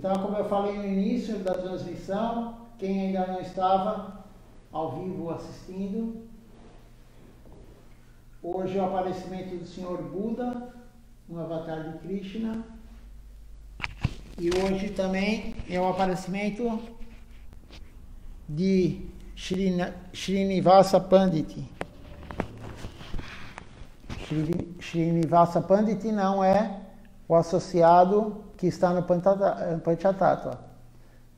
Então, como eu falei no início da transmissão, quem ainda não estava ao vivo assistindo, hoje é o aparecimento do Senhor Buda, um avatar de Krishna, e hoje também é o aparecimento de Srinivasa Pandit. Srinivasa Pandit não é o associado que está no Panchatattva.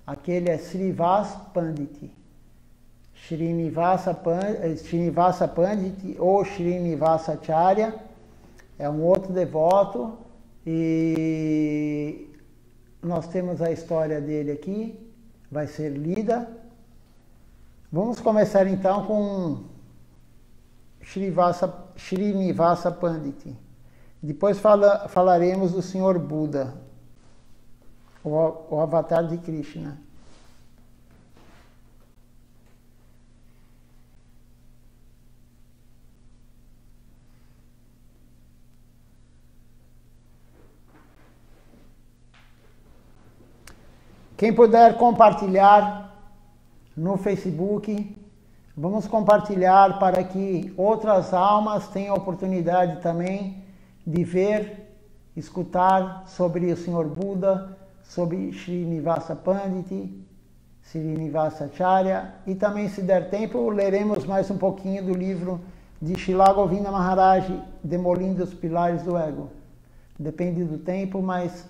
Aquele é Srivas Pandit. Srinivasa Pandit ou Srinivasa Acharya é um outro devoto e nós temos a história dele aqui, vai ser lida. Vamos começar então com Srinivasa Pandit. Depois falaremos do Senhor Buda, o avatar de Krishna. Quem puder compartilhar no Facebook, vamos compartilhar para que outras almas tenham a oportunidade também de ver, escutar sobre o Senhor Buda, sobre Srinivasa Pandit, Srinivasa Acharya, e também, se der tempo, leremos mais um pouquinho do livro de Srila Govinda Maharaj, Demolindo os Pilares do Ego. Depende do tempo, mas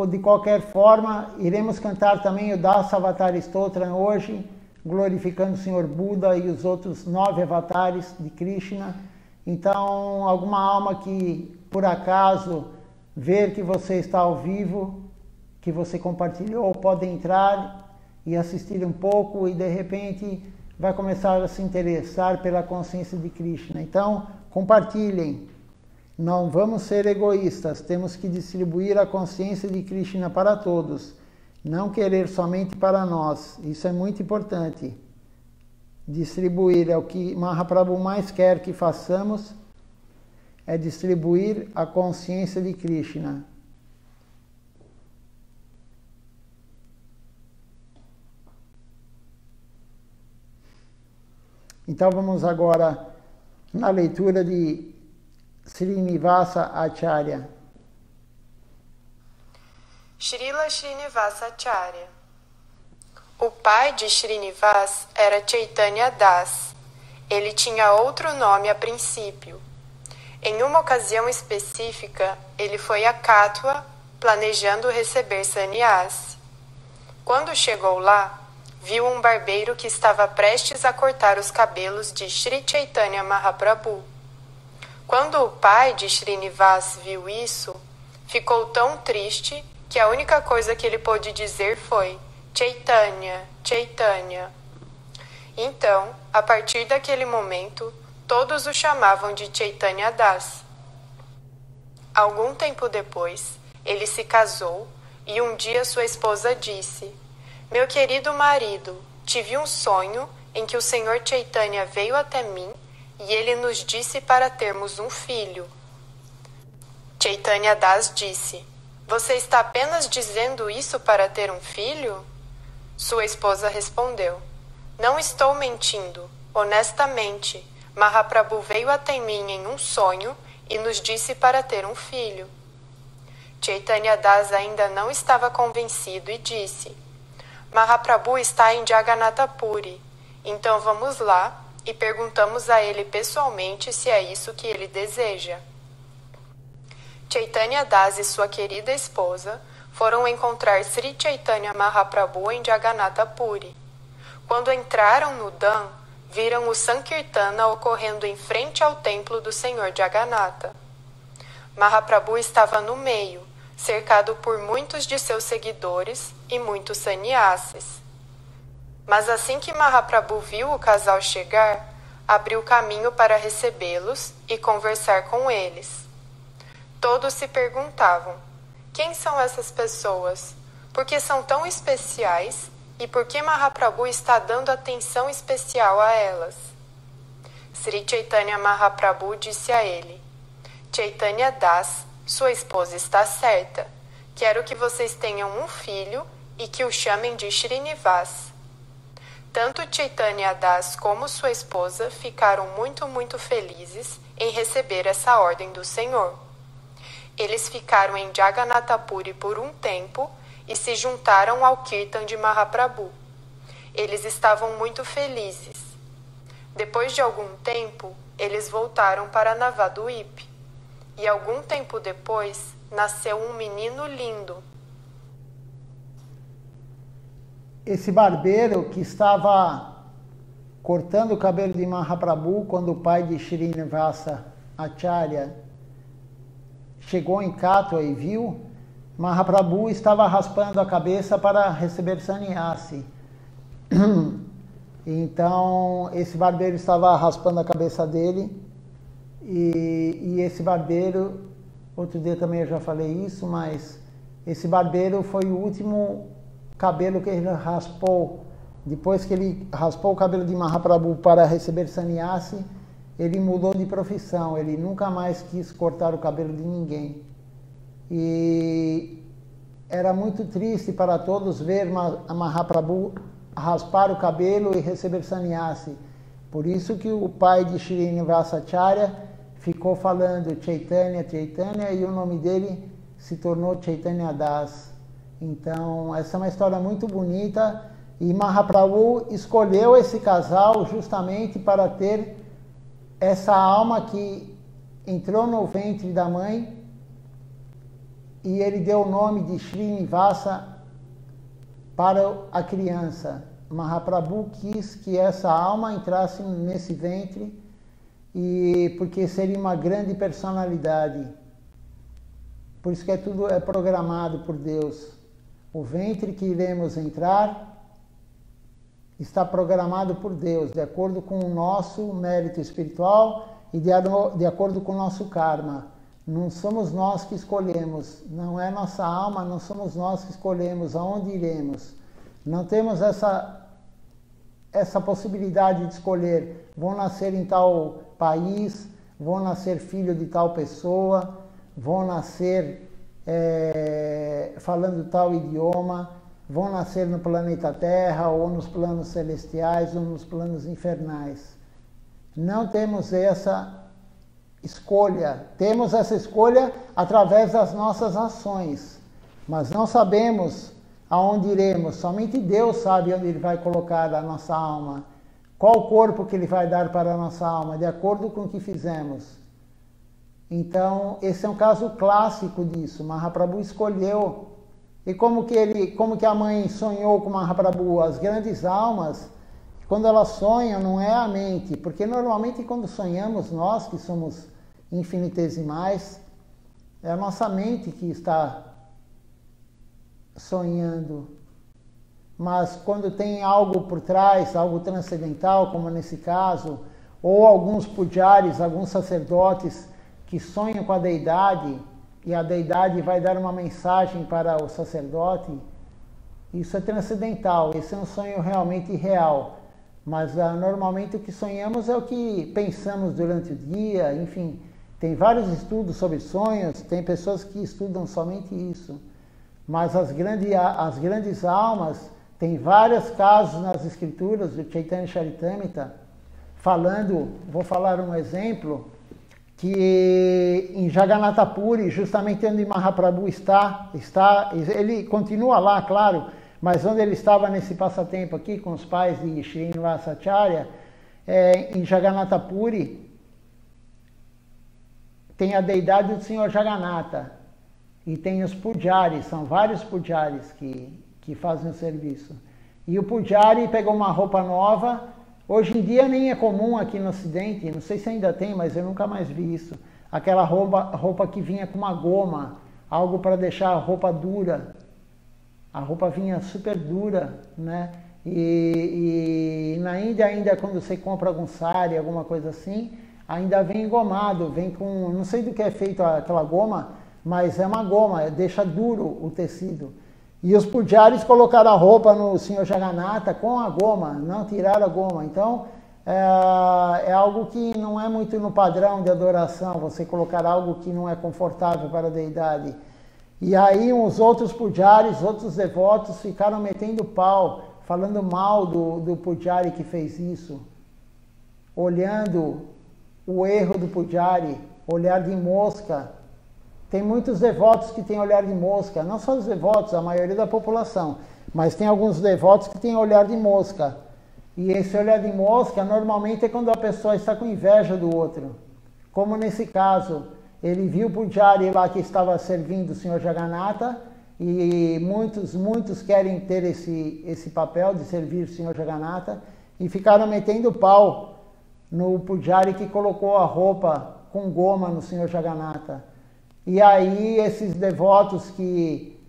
de qualquer forma, iremos cantar também o Dasa Avatar Stotra hoje, glorificando o Senhor Buda e os outros 9 avatares de Krishna. Então, alguma alma que, por acaso, ver que você está ao vivo, que você compartilhou, pode entrar e assistir um pouco e, de repente, vai começar a se interessar pela consciência de Krishna. Então, compartilhem. Não vamos ser egoístas, temos que distribuir a consciência de Krishna para todos, não querer somente para nós. Isso é muito importante. Distribuir é o que Mahaprabhu mais quer que façamos, é distribuir a consciência de Krishna. Então vamos agora na leitura de Srinivasa Acharya. Srila Srinivasa Acharya. O pai de Srinivas era Chaitanya Das. Ele tinha outro nome a princípio. Em uma ocasião específica, ele foi a Katwa planejando receber sannyasi. Quando chegou lá, viu um barbeiro que estava prestes a cortar os cabelos de Sri Chaitanya Mahaprabhu. Quando o pai de Srinivas viu isso, ficou tão triste que a única coisa que ele pôde dizer foi Chaitanya, Chaitanya. Então, a partir daquele momento, todos o chamavam de Chaitanya Das. Algum tempo depois, ele se casou e um dia sua esposa disse: "Meu querido marido, tive um sonho em que o Senhor Chaitanya veio até mim e ele nos disse para termos um filho." Chaitanya Das disse: "Você está apenas dizendo isso para ter um filho?" Sua esposa respondeu: "Não estou mentindo. Honestamente, Mahaprabhu veio até mim em um sonho e nos disse para ter um filho." Chaitanya Das ainda não estava convencido e disse: "Mahaprabhu está em Jagannatha Puri, então vamos lá e perguntamos a ele pessoalmente se é isso que ele deseja." Chaitanya Das e sua querida esposa foram encontrar Sri Chaitanya Mahaprabhu em Jagannatha Puri. Quando entraram no Dham, viram o Sankirtana ocorrendo em frente ao templo do Senhor Jagannatha. Mahaprabhu estava no meio, cercado por muitos de seus seguidores e muitos sannyasis. Mas assim que Mahaprabhu viu o casal chegar, abriu caminho para recebê-los e conversar com eles. Todos se perguntavam: quem são essas pessoas? Por que são tão especiais? E por que Mahaprabhu está dando atenção especial a elas? Sri Chaitanya Mahaprabhu disse a ele: Chaitanya Das, sua esposa está certa. Quero que vocês tenham um filho e que o chamem de Srinivas. Tanto Chaitanya Das como sua esposa ficaram muito felizes em receber essa ordem do Senhor. Eles ficaram em Jagannatha Puri por um tempo e se juntaram ao Kirtan de Mahaprabhu. Eles estavam muito felizes. Depois de algum tempo, eles voltaram para Navadvip. E algum tempo depois, nasceu um menino lindo. Esse barbeiro que estava cortando o cabelo de Mahaprabhu quando o pai de Srinivasa Acharya chegou em Katwa e viu, Mahaprabhu estava raspando a cabeça para receber sannyasi. Então, esse barbeiro estava raspando a cabeça dele e esse barbeiro, outro dia também eu já falei isso, mas esse barbeiro foi o último cabelo que ele raspou. Depois que ele raspou o cabelo de Mahaprabhu para receber sannyasi, ele mudou de profissão, ele nunca mais quis cortar o cabelo de ninguém. E era muito triste para todos ver Mahaprabhu raspar o cabelo e receber sannyasi. Por isso que o pai de Srinivasa Acharya ficou falando Chaitanya, Chaitanya, e o nome dele se tornou Chaitanya Das. Então, essa é uma história muito bonita e Mahaprabhu escolheu esse casal justamente para ter essa alma que entrou no ventre da mãe e ele deu o nome de Srinivasa para a criança. Mahaprabhu quis que essa alma entrasse nesse ventre e porque seria uma grande personalidade. Por isso que tudo é programado por Deus. O ventre que iremos entrar está programado por Deus, de acordo com o nosso mérito espiritual e de acordo com o nosso karma. Não somos nós que escolhemos, não é nossa alma, não somos nós que escolhemos aonde iremos. Não temos essa possibilidade de escolher, vou nascer em tal país, vou nascer filho de tal pessoa, vou nascer falando tal idioma, vão nascer no planeta Terra, ou nos planos celestiais, ou nos planos infernais. Não temos essa escolha. Temos essa escolha através das nossas ações, mas não sabemos aonde iremos. Somente Deus sabe onde Ele vai colocar a nossa alma, qual corpo que Ele vai dar para a nossa alma, de acordo com o que fizemos. Então, esse é um caso clássico disso. Mahaprabhu escolheu. E como que a mãe sonhou com Mahaprabhu? As grandes almas, quando elas sonham, não é a mente, porque normalmente quando sonhamos, nós que somos infinitesimais, é a nossa mente que está sonhando. Mas quando tem algo por trás, algo transcendental, como nesse caso, ou alguns pujaris, alguns sacerdotes que sonham com a deidade, e a deidade vai dar uma mensagem para o sacerdote, isso é transcendental, esse é um sonho realmente real. Mas normalmente o que sonhamos é o que pensamos durante o dia, enfim, tem vários estudos sobre sonhos, tem pessoas que estudam somente isso. Mas as grandes almas, tem vários casos nas escrituras do Chaitanya Charitamrita, vou falar um exemplo, que em Jagannatha Puri, justamente onde Mahaprabhu está, ele continua lá, claro, mas onde ele estava nesse passatempo aqui com os pais de Srinivasa Acharya, em Jagannatha Puri, tem a deidade do Senhor Jagannatha, e tem os pujaris, são vários pujaris que fazem o serviço. E o pujari pegou uma roupa nova. Hoje em dia nem é comum aqui no Ocidente, não sei se ainda tem, mas eu nunca mais vi isso. Aquela roupa que vinha com uma goma, algo para deixar a roupa dura. A roupa vinha super dura, né? E na Índia ainda quando você compra algum sari, alguma coisa assim, ainda vem engomado, vem com, não sei do que é feito aquela goma, mas é uma goma, deixa duro o tecido. E os pujaris colocaram a roupa no Senhor Jagannatha com a goma, não tiraram a goma. Então, é algo que não é muito no padrão de adoração, você colocar algo que não é confortável para a deidade. E aí uns outros pujaris, outros devotos ficaram metendo pau, falando mal do pujari que fez isso, olhando o erro do pujari, olhar de mosca. Tem muitos devotos que têm olhar de mosca, não só os devotos, a maioria da população, mas tem alguns devotos que têm olhar de mosca. E esse olhar de mosca normalmente é quando a pessoa está com inveja do outro. Como nesse caso, ele viu o pujari lá que estava servindo o Senhor Jagannatha, e muitos querem ter esse papel de servir o Senhor Jagannatha, e ficaram metendo pau no pujari que colocou a roupa com goma no Senhor Jagannatha. E aí esses devotos que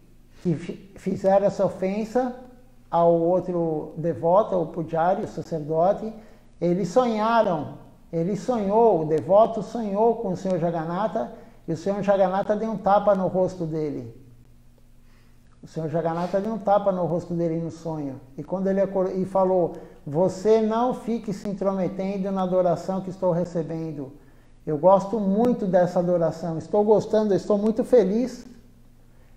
fizeram essa ofensa ao outro devoto, ao pujari, o sacerdote, eles sonharam. Ele sonhou, o devoto sonhou com o Senhor Jagannatha, e o Senhor Jagannatha deu um tapa no rosto dele. O Senhor Jagannatha deu um tapa no rosto dele no sonho. E quando ele acordou, e falou: você não fique se intrometendo na adoração que estou recebendo. Eu gosto muito dessa adoração, estou gostando, estou muito feliz.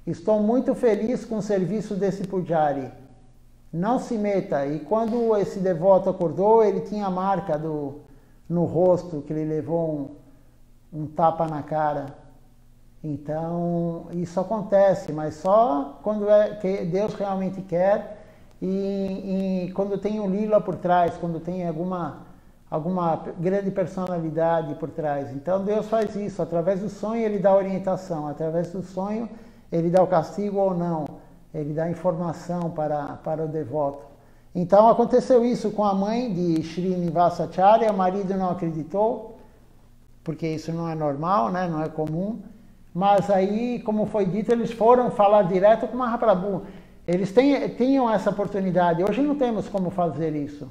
Estou muito feliz com o serviço desse pujari. Não se meta. E quando esse devoto acordou, ele tinha a marca no rosto, que ele levou um tapa na cara. Então, isso acontece, mas só quando que Deus realmente quer e quando tem um lila por trás, quando tem alguma grande personalidade por trás. Então, Deus faz isso. Através do sonho, Ele dá orientação. Através do sonho, Ele dá o castigo ou não. Ele dá informação para o devoto. Então aconteceu isso com a mãe de Srinivasa Acharya, o marido não acreditou, porque isso não é normal, né? Não é comum. Mas aí, como foi dito, eles foram falar direto com Mahaprabhu. Eles tinham essa oportunidade. Hoje não temos como fazer isso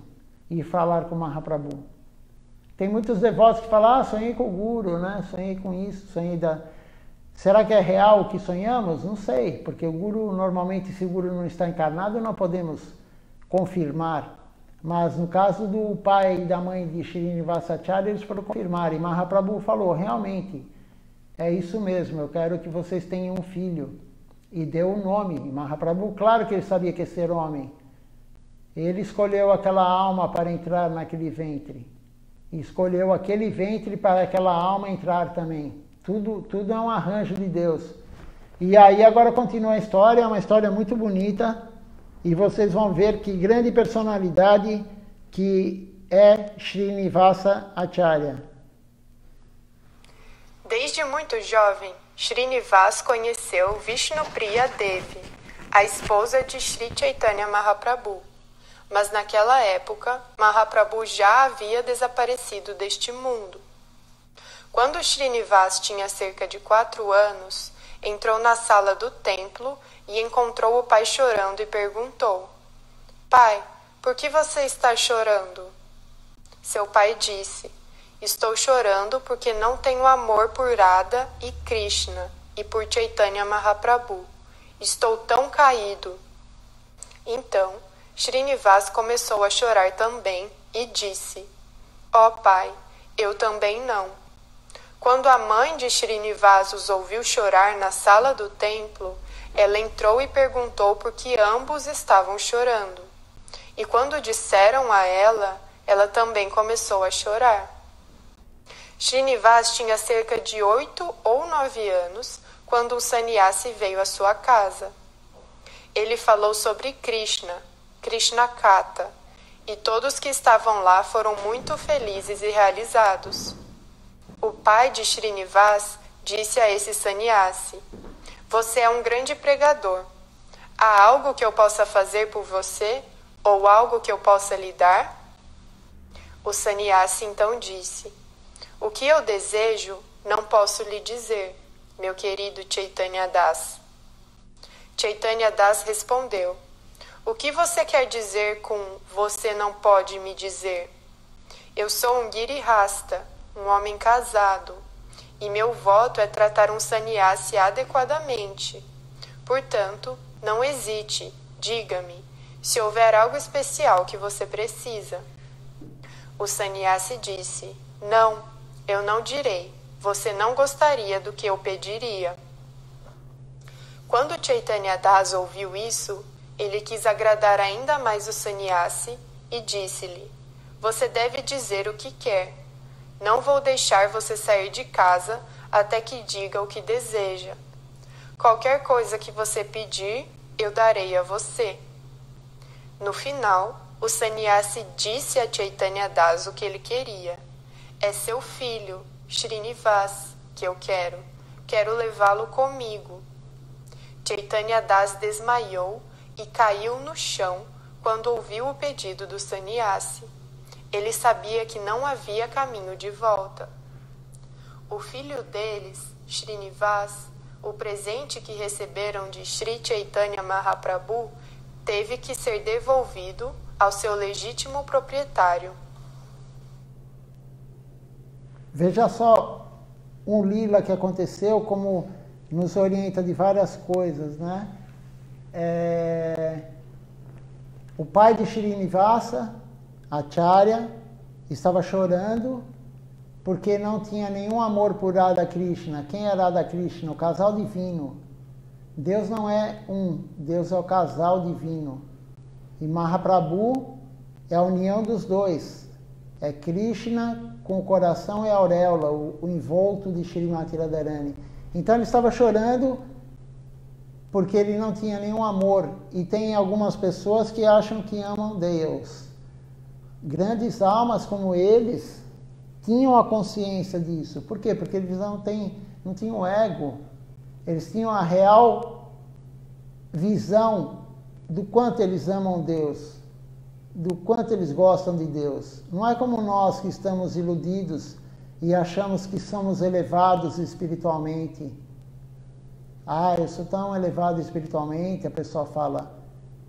e falar com Mahaprabhu. Tem muitos devotos que falam: sonhei com o Guru, né? Sonhei com isso, sonhei da... Será que é real o que sonhamos? Não sei, porque o Guru, normalmente, se o Guru não está encarnado, não podemos confirmar. Mas no caso do pai e da mãe de Srinivasa Acharya, eles foram confirmar. E Mahaprabhu falou: realmente, é isso mesmo, eu quero que vocês tenham um filho. E deu um nome. E Mahaprabhu, claro que ele sabia que ia ser homem. Ele escolheu aquela alma para entrar naquele ventre. E escolheu aquele ventre para aquela alma entrar também. Tudo é um arranjo de Deus. E aí agora continua a história, é uma história muito bonita. E vocês vão ver que grande personalidade que é Srinivasa Acharya. Desde muito jovem, Srinivas conheceu Vishnupriya Devi, a esposa de Sri Chaitanya Mahaprabhu. Mas naquela época, Mahaprabhu já havia desaparecido deste mundo. Quando Srinivas tinha cerca de 4 anos, entrou na sala do templo e encontrou o pai chorando e perguntou: Pai, por que você está chorando? Seu pai disse: Estou chorando porque não tenho amor por Radha e Krishna e por Chaitanya Mahaprabhu. Estou tão caído. Então, Srinivas começou a chorar também e disse: Ó pai, eu também não. Quando a mãe de Srinivas os ouviu chorar na sala do templo, ela entrou e perguntou por que ambos estavam chorando. E quando disseram a ela, ela também começou a chorar. Srinivas tinha cerca de 8 ou 9 anos quando o sannyasi veio à sua casa. Ele falou sobre Krishna, Krishna Katha, e todos que estavam lá foram muito felizes e realizados. O pai de Srinivas disse a esse sannyasi: Você é um grande pregador. Há algo que eu possa fazer por você ou algo que eu possa lhe dar? O sannyasi então disse: O que eu desejo não posso lhe dizer, meu querido Chaitanya Das. Chaitanya Das respondeu: O que você quer dizer com você não pode me dizer? Eu sou um girihasta, um homem casado, e meu voto é tratar um sannyasi adequadamente. Portanto, não hesite, diga-me, se houver algo especial que você precisa. O sannyasi disse: Não, eu não direi, você não gostaria do que eu pediria. Quando Chaitanya Das ouviu isso, ele quis agradar ainda mais o sannyasi e disse-lhe: "Você deve dizer o que quer. Não vou deixar você sair de casa até que diga o que deseja. Qualquer coisa que você pedir, eu darei a você." No final, o sannyasi disse a Chaitanya Das o que ele queria. "É seu filho, Srinivas, que eu quero. Quero levá-lo comigo." Chaitanya Das desmaiou e caiu no chão quando ouviu o pedido do sannyasi. Ele sabia que não havia caminho de volta. O filho deles, Srinivas, o presente que receberam de Sri Chaitanya Mahaprabhu, teve que ser devolvido ao seu legítimo proprietário. Veja só um lila que aconteceu, como nos orienta de várias coisas, né? O pai de Srinivasa, Acharya, estava chorando porque não tinha nenhum amor por Radha Krishna. Quem é Radha Krishna? O casal divino. Deus não é um, Deus é o casal divino. E Mahaprabhu é a união dos dois. É Krishna com o coração e a auréola, o envolto de Srimati Radharani. Então ele estava chorando porque ele não tinha nenhum amor. E tem algumas pessoas que acham que amam Deus. Grandes almas como eles tinham a consciência disso. Por quê? Porque eles não tinham ego. Eles tinham a real visão do quanto eles amam Deus, do quanto eles gostam de Deus. Não é como nós que estamos iludidos e achamos que somos elevados espiritualmente. Ah, eu sou tão elevado espiritualmente. A pessoa fala: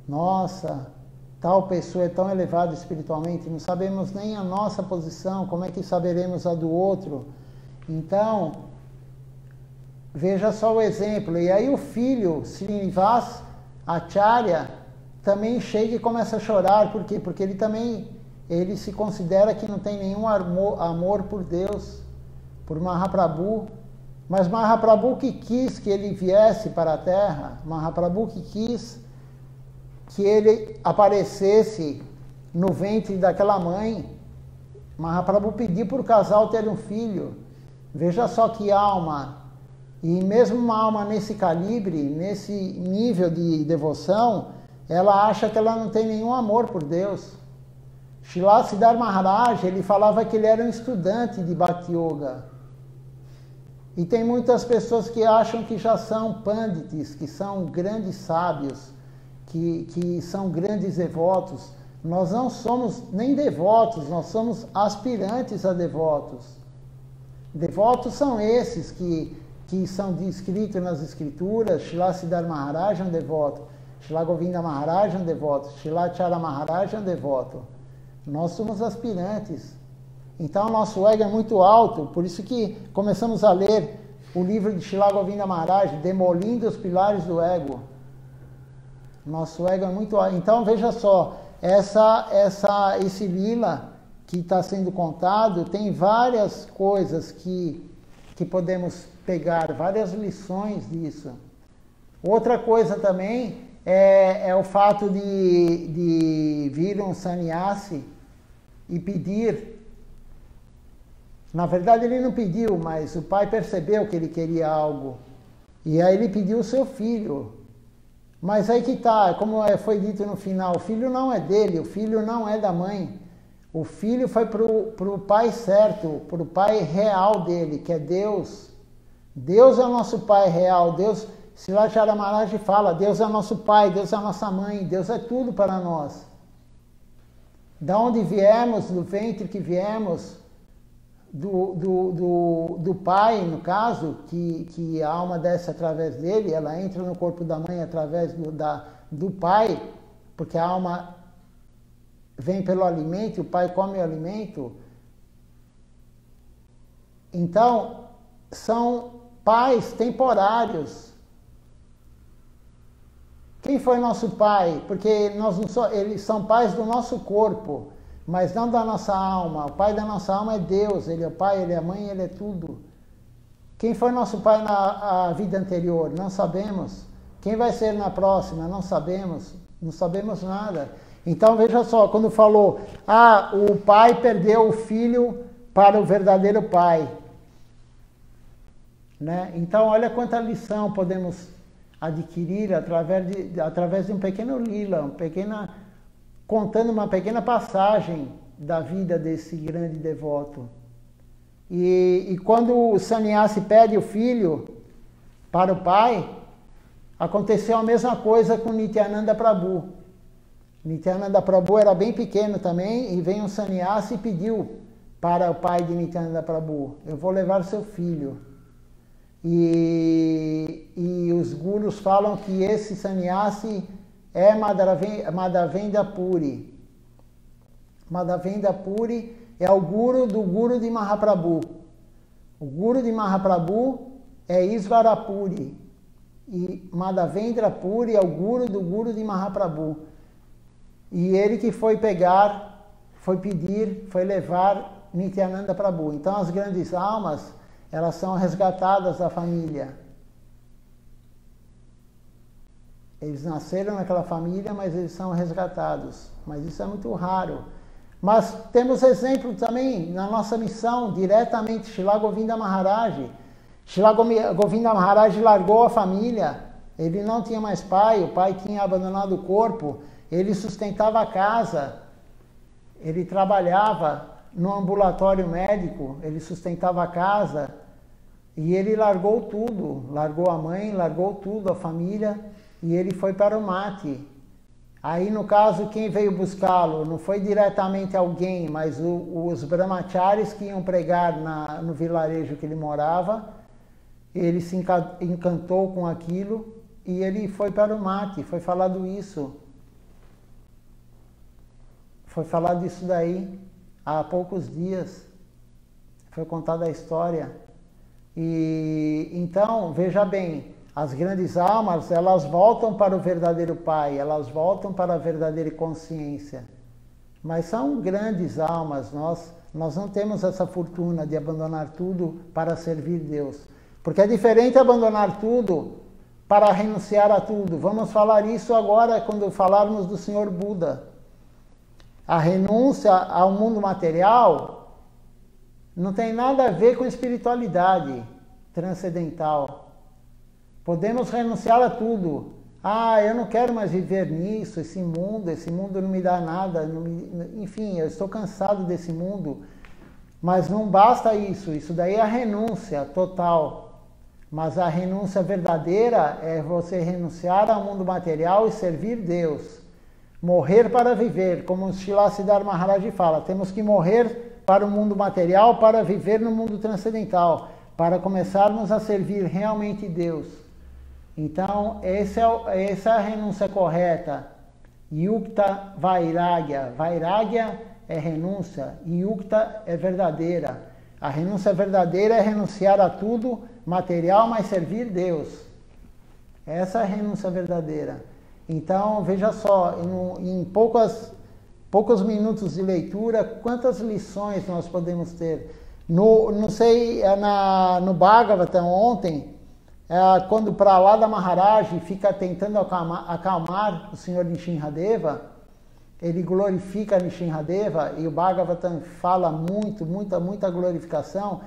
nossa, tal pessoa é tão elevada espiritualmente. Não sabemos nem a nossa posição, como é que saberemos a do outro? Então, veja só o exemplo. E aí o filho, Srinivas Acharya, também chega e começa a chorar. Por quê? Porque ele se considera que não tem nenhum amor por Deus, por Mahaprabhu. Mas Mahaprabhu que quis que ele viesse para a Terra, Mahaprabhu que quis que ele aparecesse no ventre daquela mãe. Mahaprabhu pediu para o casal ter um filho. Veja só que alma. E mesmo uma alma nesse calibre, nesse nível de devoção, ela acha que ela não tem nenhum amor por Deus. Srila Siddhar Maharaj, ele falava que ele era um estudante de Bhakti Yoga. E tem muitas pessoas que acham que já são pandits, que são grandes sábios, que são grandes devotos. Nós não somos nem devotos, nós somos aspirantes a devotos. Devotos são esses que são descritos nas escrituras. Srila Siddhar Maharaj é um devoto, Srila Govinda Maharaj é um devoto, Srila Acharya Maharaj é um devoto. Nós somos aspirantes. Então, o nosso ego é muito alto, por isso que começamos a ler o livro de Srila Govinda Maharaj, Demolindo os Pilares do Ego. Nosso ego é muito alto. Então, veja só, esse lila que está sendo contado tem várias coisas que podemos pegar, várias lições disso. Outra coisa também é o fato de vir um sannyasi e pedir. Na verdade, ele não pediu, mas o pai percebeu que ele queria algo. E aí ele pediu o seu filho. Mas aí que está, como foi dito no final, o filho não é dele, o filho não é da mãe. O filho foi para o pai certo, para o pai real dele, que é Deus. Deus é o nosso pai real. Deus, Srila Acharya Maharaj fala, Deus é o nosso pai, Deus é a nossa mãe, Deus é tudo para nós. Da onde viemos, do ventre que viemos, do pai, no caso, que a alma desce através dele, ela entra no corpo da mãe através do pai, porque a alma vem pelo alimento, o pai come o alimento. Então, são pais temporários. Quem foi nosso pai? Porque eles são pais do nosso corpo, mas não da nossa alma. O pai da nossa alma é Deus. Ele é o pai, ele é a mãe, ele é tudo. Quem foi nosso pai na vida anterior? Não sabemos. Quem vai ser na próxima? Não sabemos. Não sabemos nada. Então veja só, quando falou, o pai perdeu o filho para o verdadeiro pai. Né? Então olha quanta lição podemos adquirir através de um pequeno lila, contando uma pequena passagem da vida desse grande devoto. E quando o sannyasi pede o filho para o pai, aconteceu a mesma coisa com Nityananda Prabhu. Nityananda Prabhu era bem pequeno também, e veio um sannyasi e pediu para o pai de Nityananda Prabhu: eu vou levar seu filho. E os gurus falam que esse sannyasi é Madhavendra Puri. Madhavendra Puri é o guru do guru de Mahaprabhu. O guru de Mahaprabhu é Isvara Puri. E Madhavendra Puri é o guru do guru de Mahaprabhu. E ele que foi foi levar Nityananda Prabhu. Então as grandes almas, elas são resgatadas da família. Eles nasceram naquela família, mas eles são resgatados. Mas isso é muito raro. Mas temos exemplo também na nossa missão, diretamente, Srila Govinda Maharaj. Srila Govinda Maharaj largou a família, ele não tinha mais pai, o pai tinha abandonado o corpo, ele sustentava a casa, ele trabalhava no ambulatório médico, ele sustentava a casa, e ele largou tudo, largou a mãe, largou tudo, a família, e ele foi para o mate. Aí, no caso, quem veio buscá-lo não foi diretamente alguém, mas os brahmacharis que iam pregar no vilarejo que ele morava. Ele se encantou com aquilo e ele foi para o mate. Foi falado isso. Foi falado isso daí há poucos dias. Foi contada a história. E então, veja bem, as grandes almas, elas voltam para o verdadeiro Pai, elas voltam para a verdadeira consciência. Mas são grandes almas, nós não temos essa fortuna de abandonar tudo para servir Deus. Porque é diferente abandonar tudo para renunciar a tudo. Vamos falar isso agora quando falarmos do Senhor Buda. A renúncia ao mundo material não tem nada a ver com espiritualidade transcendental. Podemos renunciar a tudo. Eu não quero mais viver nisso, esse mundo não me dá nada, enfim, eu estou cansado desse mundo. Mas não basta isso, isso daí é a renúncia total. Mas a renúncia verdadeira é você renunciar ao mundo material e servir Deus. Morrer para viver, como o Srila Siddhar Maharaj fala, temos que morrer para o mundo material para viver no mundo transcendental, para começarmos a servir realmente Deus. Então, essa é a renúncia correta. Yukta Vairagya. Vairagya é renúncia. Yukta é verdadeira. A renúncia verdadeira é renunciar a tudo material, mas servir Deus. Essa é a renúncia verdadeira. Então, veja só, em poucos minutos de leitura, quantas lições nós podemos ter. No Bhagavatam ontem, quando Prahlada Maharaj fica tentando acalmar o Senhor Nishinradeva, ele glorifica Nishinradeva, e o Bhagavatam fala muita glorificação.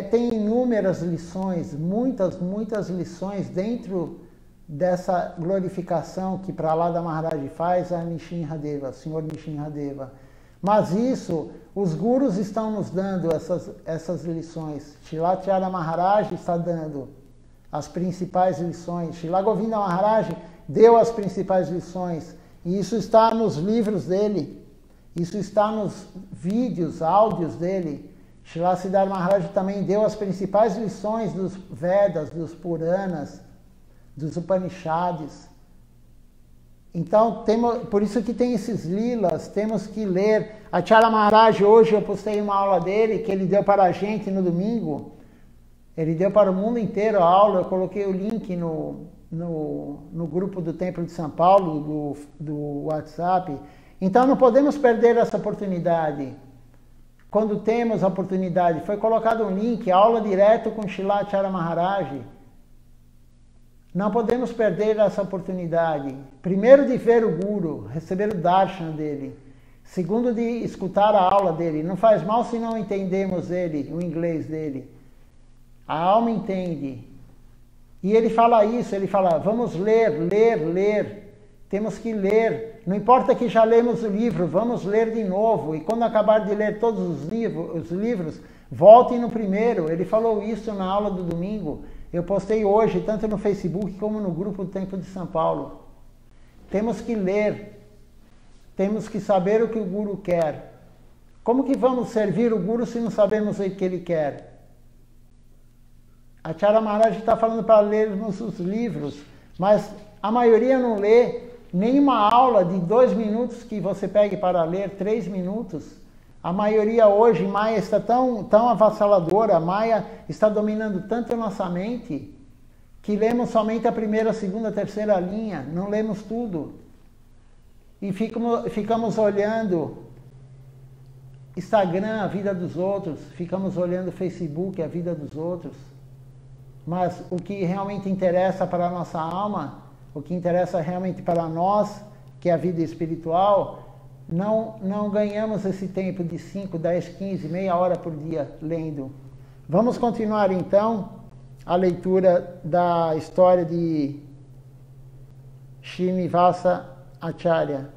Tem inúmeras lições, muitas lições dentro dessa glorificação que Prahlada Maharaj faz a Nishinradeva, Senhor Nishinradeva. Mas isso, os gurus estão nos dando essas lições. Shilatyara Maharaj está dando as principais lições. Srila Govinda Maharaj deu as principais lições. E isso está nos livros dele. Isso está nos vídeos, áudios dele. Srila Siddhar Maharaj também deu as principais lições dos Vedas, dos Puranas, dos Upanishads. Então, por isso que tem esses lilas, temos que ler. Acharya Maharaj, hoje eu postei uma aula dele, que ele deu para a gente no domingo. Ele deu para o mundo inteiro a aula, eu coloquei o link no grupo do Templo de São Paulo, do WhatsApp. Então não podemos perder essa oportunidade. Quando temos a oportunidade, foi colocado um link, aula direto com Srila Acharya Maharaj. Não podemos perder essa oportunidade. Primeiro, de ver o Guru, receber o darshan dele. Segundo, de escutar a aula dele. Não faz mal se não entendemos ele, o inglês dele. A alma entende. E ele fala isso, ele fala, vamos ler, ler, ler. Temos que ler. Não importa que já lemos o livro, vamos ler de novo. E quando acabar de ler todos os livros, voltem no primeiro. Ele falou isso na aula do domingo. Eu postei hoje, tanto no Facebook como no grupo do Templo de São Paulo. Temos que ler. Temos que saber o que o Guru quer. Como que vamos servir o Guru se não sabemos o que ele quer? Acharya Maharaj está falando para lermos os livros, mas a maioria não lê. Nenhuma aula de 2 minutos que você pegue para ler, 3 minutos. A maioria hoje, Maya está tão avassaladora, a Maya está dominando tanto a nossa mente, que lemos somente a primeira, segunda, terceira linha, não lemos tudo. E ficamos olhando Instagram, a vida dos outros, ficamos olhando Facebook, a vida dos outros. Mas o que realmente interessa para a nossa alma, o que interessa realmente para nós, que é a vida espiritual, não ganhamos esse tempo de 5, 10, 15, meia hora por dia lendo. Vamos continuar então a leitura da história de Srinivasa Acharya.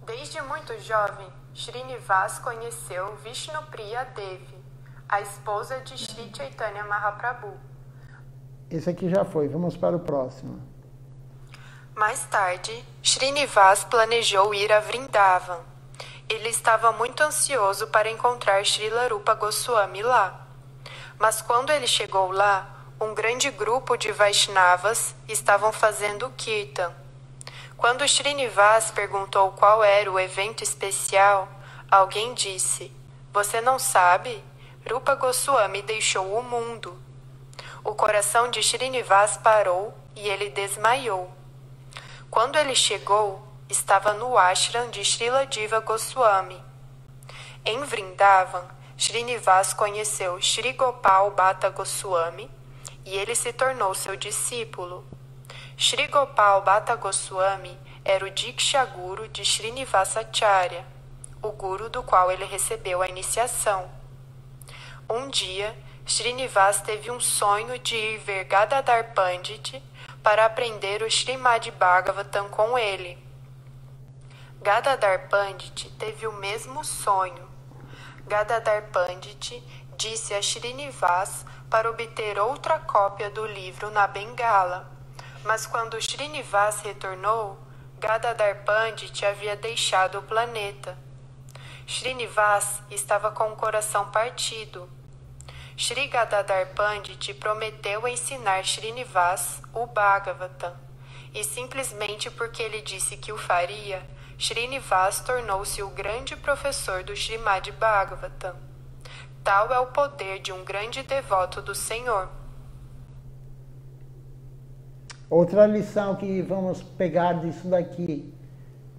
Desde muito jovem, Srinivas conheceu Vishnupriya Devi, a esposa de Sri Chaitanya Mahaprabhu. Esse aqui já foi, vamos para o próximo. Mais tarde, Srinivas planejou ir a Vrindavan. Ele estava muito ansioso para encontrar Srila Rupa Goswami lá. Mas quando ele chegou lá, um grande grupo de Vaishnavas estavam fazendo Kirtan. Quando Srinivas perguntou qual era o evento especial, alguém disse, "Você não sabe? Rupa Goswami deixou o mundo." O coração de Srinivas parou e ele desmaiou. Quando ele chegou, estava no ashram de Srila Jiva Goswami. Em Vrindavan, Srinivas conheceu Sri Gopal Bhatta Goswami e ele se tornou seu discípulo. Sri Gopal Bhatta Goswami era o Diksha Guru de Srinivasacharya, o guru do qual ele recebeu a iniciação. Um dia, Srinivas teve um sonho de ir ver Gadadhar Pandit para aprender o Srimad Bhagavatam com ele. Gadadhar Pandit teve o mesmo sonho. Gadadhar Pandit disse a Srinivas para obter outra cópia do livro na Bengala, mas quando Srinivas retornou, Gadadhar Pandit havia deixado o planeta. Srinivas estava com o coração partido. Sri Gadadhar Pandit prometeu ensinar Srinivas o Bhagavatam, e simplesmente porque ele disse que o faria, Srinivas tornou-se o grande professor do Srimad Bhagavatam. Tal é o poder de um grande devoto do Senhor. Outra lição que vamos pegar disso daqui,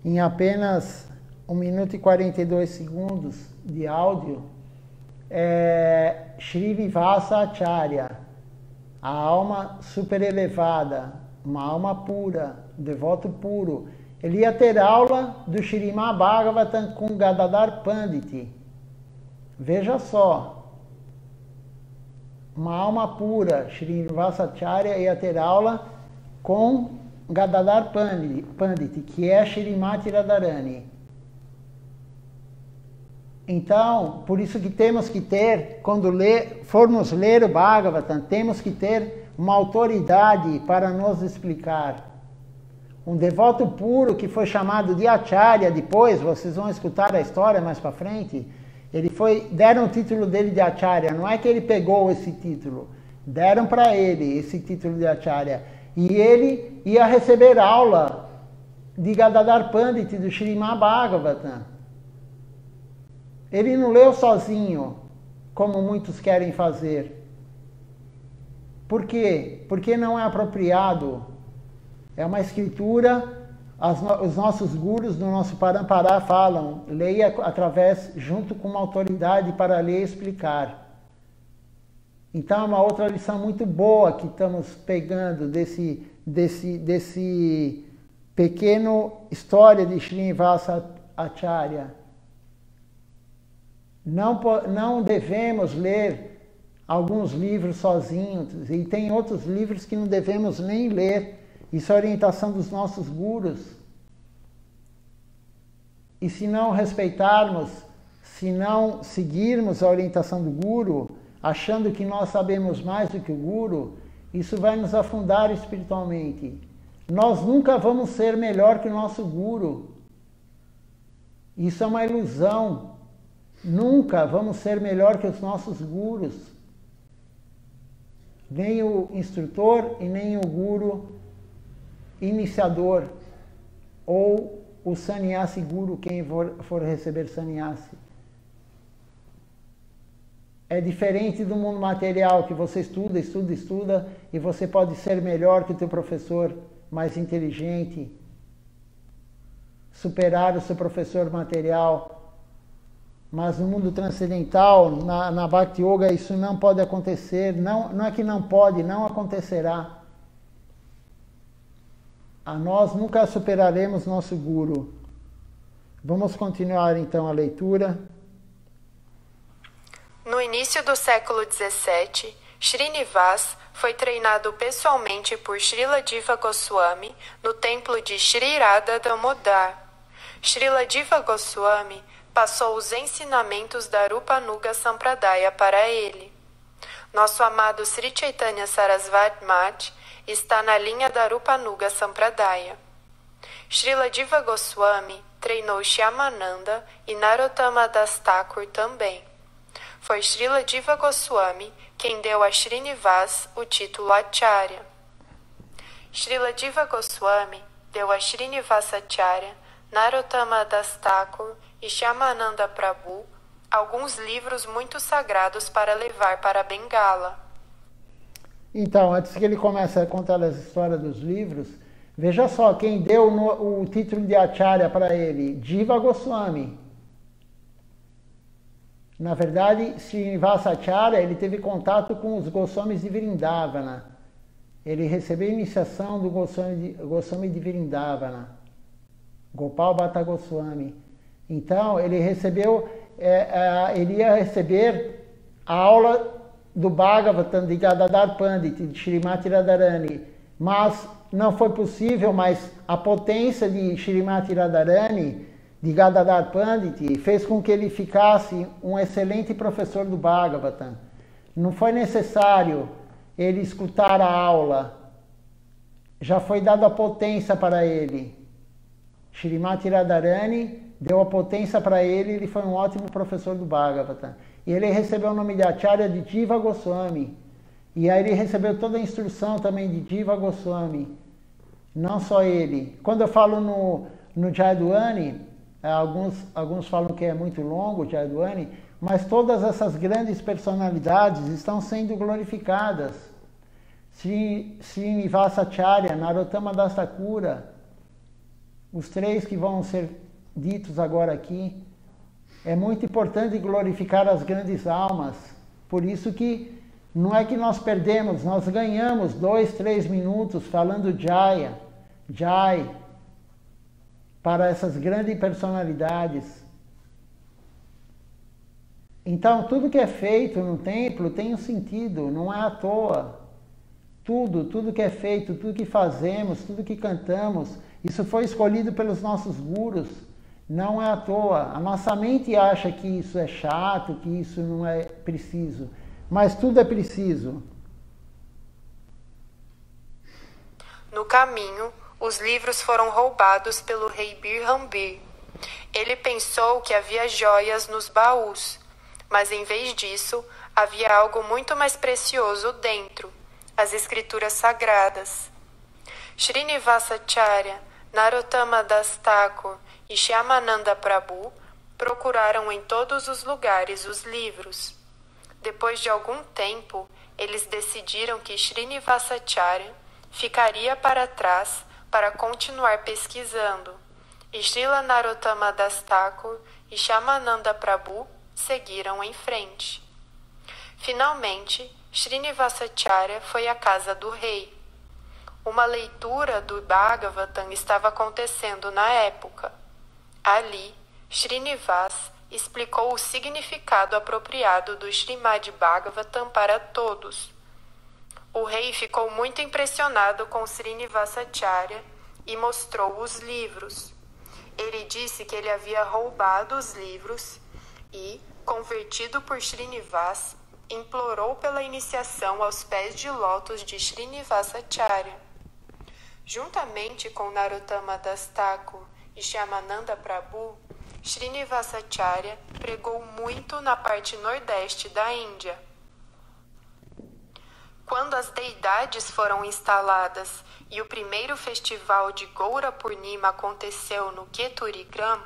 em apenas 1 minuto e 42 segundos de áudio, é Srinivasa Acharya, a alma super elevada, uma alma pura, um devoto puro. Ele ia ter aula do Srimad Bhagavatam com Gadadhar Pandit. Veja só, uma alma pura, Srinivasa Acharya ia ter aula com Gadadhar Pandit, que é Shrimati Radharani. Então, por isso que temos que ter, quando formos ler o Bhagavatam, temos que ter uma autoridade para nos explicar. Um devoto puro que foi chamado de Acharya, depois vocês vão escutar a história mais para frente, deram o título dele de Acharya, não é que ele pegou esse título, deram para ele esse título de Acharya. E ele ia receber aula de Gadadhar Pandit, do Srimad Bhagavatam. Ele não leu sozinho, como muitos querem fazer. Por quê? Porque não é apropriado. É uma escritura, os nossos gurus do nosso Parampará falam, leia junto com uma autoridade para ler e explicar. Então é uma outra lição muito boa que estamos pegando desse pequeno história de Srinivasa Acharya. Não devemos ler alguns livros sozinhos, e tem outros livros que não devemos nem ler. Isso é orientação dos nossos gurus. E se não respeitarmos, se não seguirmos a orientação do guru, achando que nós sabemos mais do que o guru, isso vai nos afundar espiritualmente. Nós nunca vamos ser melhor que o nosso guru. Isso é uma ilusão. Nunca vamos ser melhor que os nossos gurus. Nem o instrutor e nem o guru iniciador. Ou o sannyasi guru, quem for receber sannyasi. É diferente do mundo material, que você estuda e você pode ser melhor que o teu professor, mais inteligente, superar o seu professor material. Mas no mundo transcendental, na Bhakti Yoga, isso não pode acontecer. Não é que não pode, não acontecerá. Nós nunca superaremos nosso guru. Vamos continuar então a leitura. No início do século XVII, Srinivas foi treinado pessoalmente por Srila Jiva Goswami no templo de Sri Radha Damodar. Srila Jiva Goswami passou os ensinamentos da Rupanuga Sampradaya para ele. Nosso amado Sri Chaitanya Sarasvati Mat está na linha da Rupanuga Sampradaya. Srila Jiva Goswami treinou Shyamananda e Narottama Das Thakur também. Foi Srila Jiva Goswami quem deu a Srinivas o título Acharya. Srila Jiva Goswami deu a Srinivasacharya, Narottama Das Thakur e Shyamananda Prabhu alguns livros muito sagrados para levar para Bengala. Então, antes que ele comece a contar as histórias dos livros, veja só, quem deu o título de Acharya para ele, Jiva Goswami. Na verdade, Srinivasa Acharya, ele teve contato com os Goswamis de Vrindavana. Ele recebeu a iniciação do Goswami de Vrindavana, Gopal Bhatta Goswami. Então, ele ia receber a aula do Bhagavatam de Gadadhar Pandit, de Srimati Radharani. Mas não foi possível, mas a potência de Srimati Radharani, de Gadadhar Pandit, fez com que ele ficasse um excelente professor do Bhagavatam. Não foi necessário ele escutar a aula. Já foi dada a potência para ele. Srimati Radharani deu a potência para ele, ele foi um ótimo professor do Bhagavatam. E ele recebeu o nome de Acharya de Jiva Goswami. E aí ele recebeu toda a instrução também de Jiva Goswami. Não só ele. Quando eu falo no Jayadwani, alguns falam que é muito longo o Jayadwani, mas todas essas grandes personalidades estão sendo glorificadas. Srinivasa Acharya, Narottama Das Thakur, os três que vão ser ditos agora aqui. É muito importante glorificar as grandes almas. Por isso que não é que nós perdemos, nós ganhamos 2, 3 minutos falando Jai, para essas grandes personalidades. Então, tudo que é feito no templo tem um sentido, não é à toa. Tudo que é feito, tudo que fazemos, tudo que cantamos, isso foi escolhido pelos nossos gurus. Não é à toa. A nossa mente acha que isso é chato, que isso não é preciso. Mas tudo é preciso. No caminho, os livros foram roubados pelo rei Birhambir. Ele pensou que havia joias nos baús, mas em vez disso, havia algo muito mais precioso dentro, as escrituras sagradas. Srinivasacharya, Narottama Das Thakur e Shyamananda Prabhu procuraram em todos os lugares os livros. Depois de algum tempo, eles decidiram que Srinivasacharya ficaria para trás para continuar pesquisando, e Srila Narottama Das Thakur e Shyamananda Prabhu seguiram em frente. Finalmente, Srinivasacharya foi à casa do rei. Uma leitura do Bhagavatam estava acontecendo na época. Ali, Srinivas explicou o significado apropriado do Srimad Bhagavatam para todos. O rei ficou muito impressionado com Srinivasacharya e mostrou os livros. Ele disse que ele havia roubado os livros e, convertido por Srinivas, implorou pela iniciação aos pés de lótus de Srinivasacharya. Juntamente com Narottama Das Thakur e Shyamananda Prabhu, Srinivasacharya pregou muito na parte nordeste da Índia. Quando as deidades foram instaladas e o primeiro festival de Gaura Purnima aconteceu no Keturigram,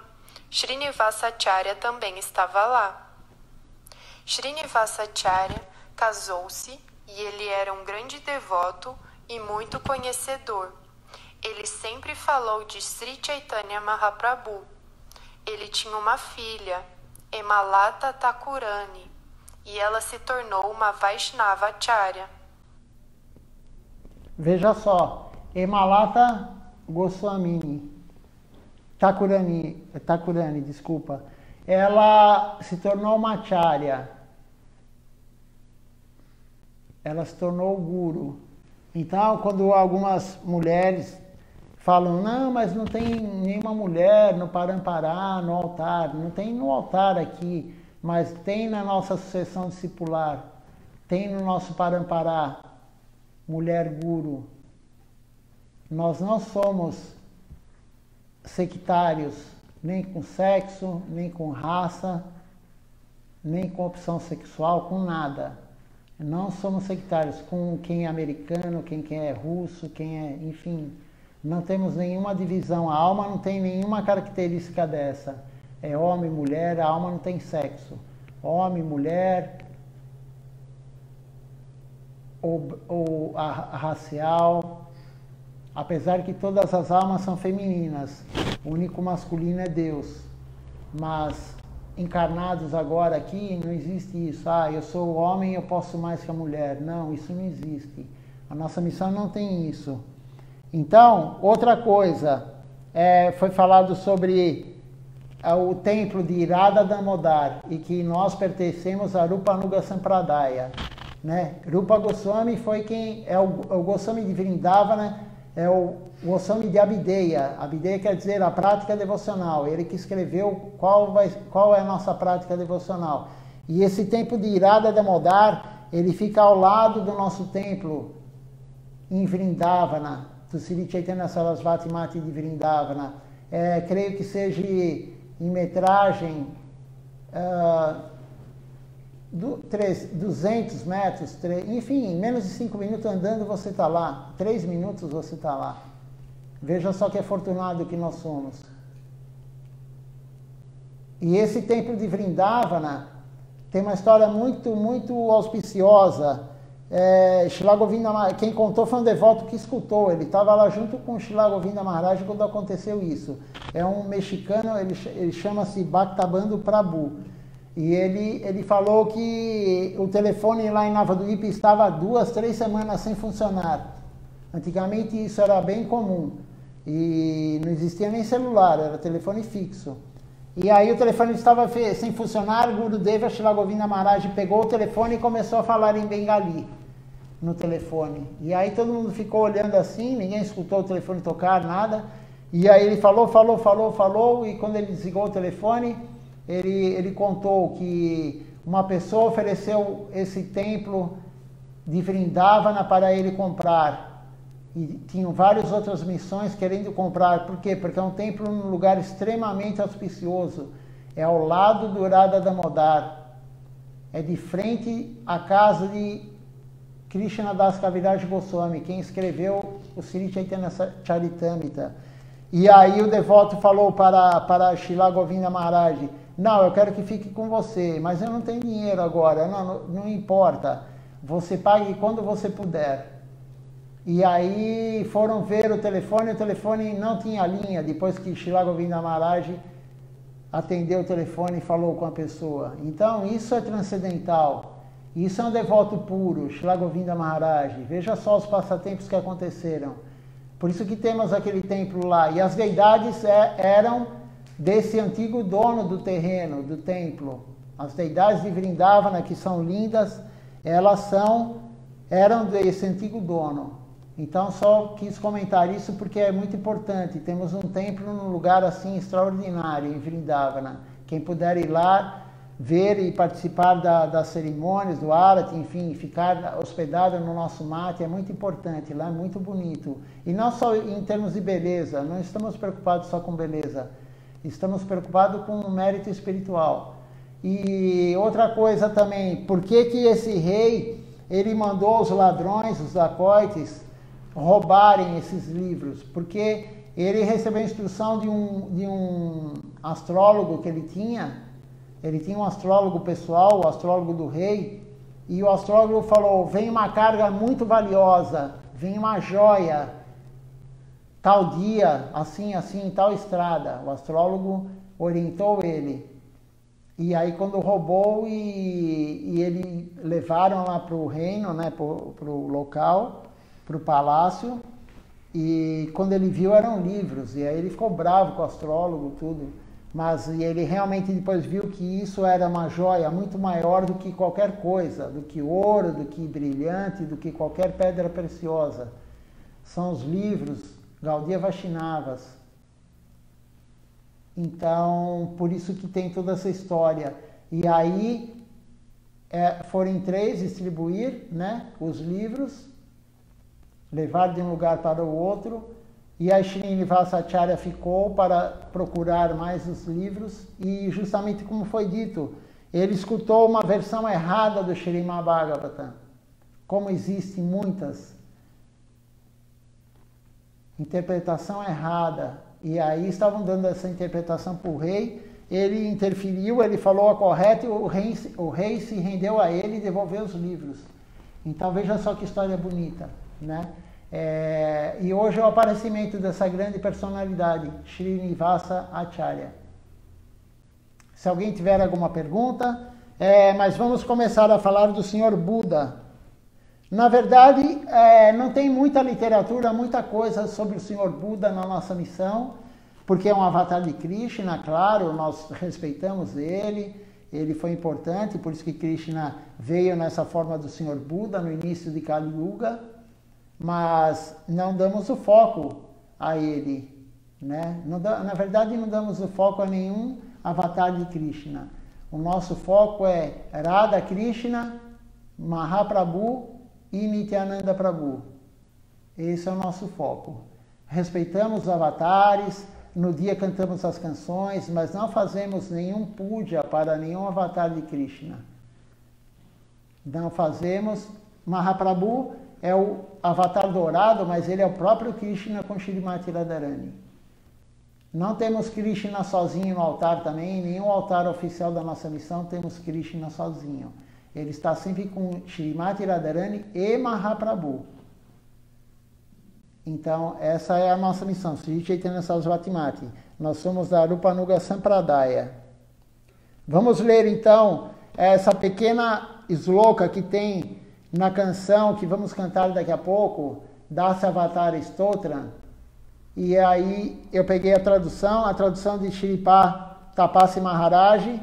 Srinivasacharya também estava lá. Srinivasacharya casou-se e ele era um grande devoto e muito conhecedor. Ele sempre falou de Sri Chaitanya Mahaprabhu. Ele tinha uma filha, Hemalata Thakurani, e ela se tornou uma Vaishnavacharya. Veja só, Hemalata Goswamini, Thakurani, desculpa, ela se tornou uma acharya, ela se tornou guru. Então, quando algumas mulheres falam, não, mas não tem nenhuma mulher no Parampará, no altar, não tem no altar aqui, mas tem na nossa sucessão discipular, tem no nosso Parampará, mulher guru. Nós não somos sectários, nem com sexo, nem com raça, nem com opção sexual, com nada. Não somos sectários com quem é americano, quem é russo, quem é, enfim, não temos nenhuma divisão. A alma não tem nenhuma característica dessa. É homem, mulher, a alma não tem sexo. Homem, mulher, ou a racial, apesar que todas as almas são femininas, o único masculino é Deus, mas encarnados agora aqui não existe isso, eu sou homem, eu posso mais que a mulher, não, isso não existe, a nossa missão não tem isso. Então, outra coisa, foi falado sobre o templo de Radha Damodar, e que nós pertencemos a Rupa Nuga Sampradaya. Né? Rupa Goswami foi quem é o Goswami de Vrindavana, é o Goswami de Abhideya. Abhideya quer dizer a prática devocional. Ele que escreveu qual é a nossa prática devocional. E esse templo de Radha Damodar, ele fica ao lado do nosso templo em Vrindavana, do Sri Chaitanya Sarasvati Mati de Vrindavana. Creio que seja em metragem 200 metros, enfim, em menos de 5 minutos andando você está lá, 3 minutos você está lá. Veja só que afortunado que nós somos. E esse templo de Vrindavana tem uma história muito, muito auspiciosa. Shila Govinda, quem contou foi um devoto que escutou, ele estava lá junto com Shila Govinda Maharaj quando aconteceu isso. É um mexicano, ele chama-se Bhaktabandhu Prabhu. E ele falou que o telefone lá em Navaduípe estava 2, 3 semanas sem funcionar. Antigamente isso era bem comum. E não existia nem celular, era telefone fixo. E aí o telefone estava sem funcionar, o Gurudeva Shila Govinda Maharaj pegou o telefone e começou a falar em Bengali no telefone. E aí todo mundo ficou olhando assim, ninguém escutou o telefone tocar, nada. E aí ele falou, e quando ele desligou o telefone, ele contou que uma pessoa ofereceu esse templo de Vrindavana para ele comprar. E tinham várias outras missões querendo comprar. Por quê? Porque é um templo num lugar extremamente auspicioso. É ao lado do Radha Damodar. É de frente à casa de Krishna Das Kaviraj Goswami, quem escreveu o Sri Chaitanya Charitamrita. E aí o devoto falou para Shila Govinda Maharaj, não, eu quero que fique com você, mas eu não tenho dinheiro agora, não importa, você pague quando você puder. E aí foram ver o telefone não tinha linha, depois que Shila Govinda Maharaj atendeu o telefone e falou com a pessoa. Então isso é transcendental. Isso é um devoto puro, Shri Govinda Maharaj. Veja só os passatempos que aconteceram. Por isso que temos aquele templo lá. E as deidades eram desse antigo dono do terreno, do templo. As deidades de Vrindavana, que são lindas, eram desse antigo dono. Então só quis comentar isso porque é muito importante. Temos um templo num lugar assim extraordinário, em Vrindavana. Quem puder ir lá, ver e participar das cerimônias, do Arati, enfim, ficar hospedado no nosso mate é muito importante, lá é muito bonito. E não só em termos de beleza, não estamos preocupados só com beleza, estamos preocupados com o mérito espiritual. E outra coisa também, por que esse rei, ele mandou os ladrões, os dacoites, roubarem esses livros? Porque ele recebeu a instrução de um astrólogo que ele tinha um astrólogo pessoal, o astrólogo do rei, e o astrólogo falou, vem uma carga muito valiosa, vem uma joia, tal dia, assim, assim, tal estrada. O astrólogo orientou ele. E aí quando roubou e ele levaram lá para o reino, né, para o local, para o palácio, e quando ele viu eram livros, e aí ele ficou bravo com o astrólogo, tudo. Mas ele realmente depois viu que isso era uma joia muito maior do que qualquer coisa, do que ouro, do que brilhante, do que qualquer pedra preciosa. São os livros Gaudiya Vaishnavas. Então, por isso que tem toda essa história. E aí foram 3 distribuir, né, os livros, levar de um lugar para o outro. E a Srinivasa Acharya ficou para procurar mais os livros e justamente como foi dito, ele escutou uma versão errada do Srimad Bhagavatam, como existem muitas. Interpretação errada. E aí estavam dando essa interpretação para o rei, ele interferiu, ele falou a correta e o rei se rendeu a ele e devolveu os livros. Então veja só que história bonita, né? E hoje é o aparecimento dessa grande personalidade, Srinivasa Acharya. Se alguém tiver alguma pergunta, mas vamos começar a falar do Senhor Buda. Na verdade, não tem muita literatura, muita coisa sobre o Senhor Buda na nossa missão, porque é um avatar de Krishna, claro, nós respeitamos ele foi importante, por isso que Krishna veio nessa forma do Senhor Buda no início de Kali Yuga. Mas não damos o foco a ele, né? Na verdade, não damos o foco a nenhum avatar de Krishna. O nosso foco é Radha Krishna, Mahaprabhu e Nityananda Prabhu. Esse é o nosso foco. Respeitamos os avatares, no dia cantamos as canções, mas não fazemos nenhum puja para nenhum avatar de Krishna. Não fazemos. Mahaprabhu é o avatar dourado, mas ele é o próprio Krishna com Shrimati Radharani. Não temos Krishna sozinho no altar também, nenhum altar oficial da nossa missão temos Krishna sozinho. Ele está sempre com Shrimati Radharani e Mahaprabhu. Então, essa é a nossa missão, Sri Chaitanya Sarasvati Mati. Nós somos da Rupanuga Sampradaya. Vamos ler então essa pequena sloka que tem na canção que vamos cantar daqui a pouco, Dasa Avatar Stotram. E aí eu peguei a tradução de Shripad Tapasi Maharaj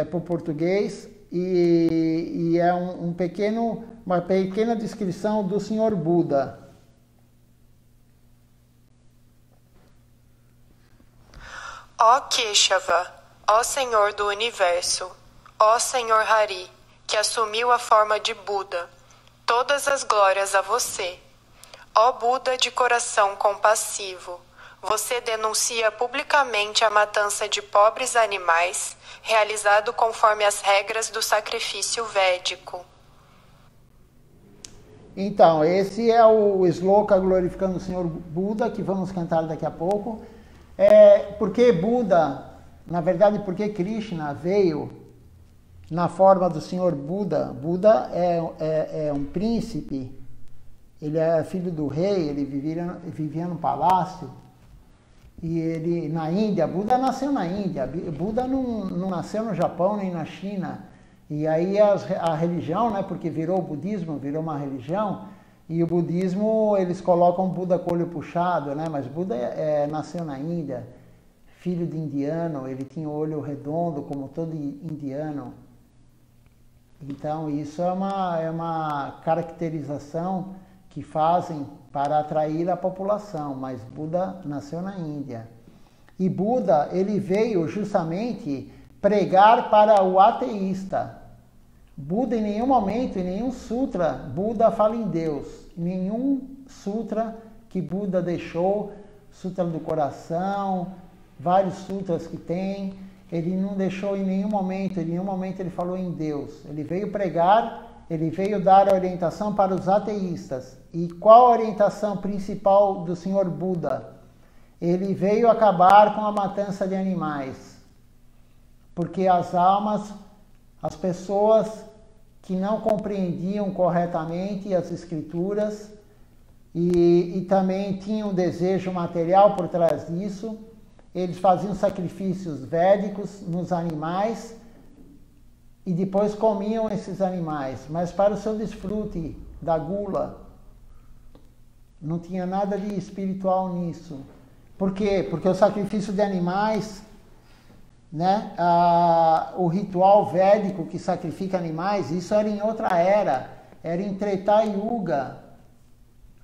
para o português, e é uma pequena descrição do Senhor Buda. Ó Keshava, ó Senhor do Universo, ó Senhor Hari, que assumiu a forma de Buda, todas as glórias a você. Ó Buda de coração compassivo, você denuncia publicamente a matança de pobres animais, realizado conforme as regras do sacrifício védico. Então, esse é o sloka glorificando o Senhor Buda, que vamos cantar daqui a pouco. Porque Buda, na verdade, porque Krishna veio na forma do Senhor Buda. Buda é um príncipe, ele é filho do rei, ele vivia no palácio, e ele na Índia, Buda nasceu na Índia, Buda não nasceu no Japão nem na China, E aí a religião, né, porque virou o budismo, virou uma religião, e o budismo eles colocam Buda com o olho puxado, né, mas Buda nasceu na Índia, filho de indiano, ele tinha o olho redondo como todo indiano. Então isso é uma caracterização que fazem para atrair a população, mas Buda nasceu na Índia. E Buda, ele veio justamente pregar para o ateísta. Buda em nenhum momento, em nenhum sutra, Buda fala em Deus. Em nenhum sutra que Buda deixou, sutra do coração, vários sutras que tem, ele não deixou em nenhum momento ele falou em Deus. Ele veio pregar, ele veio dar a orientação para os ateístas. E qual a orientação principal do Senhor Buda? Ele veio acabar com a matança de animais. Porque as almas, as pessoas que não compreendiam corretamente as escrituras e também tinham um desejo material por trás disso, eles faziam sacrifícios védicos nos animais e depois comiam esses animais, mas para o seu desfrute da gula. Não tinha nada de espiritual nisso. Por quê? Porque o sacrifício de animais, né, o ritual védico que sacrifica animais, isso era em outra era em Treta Yuga.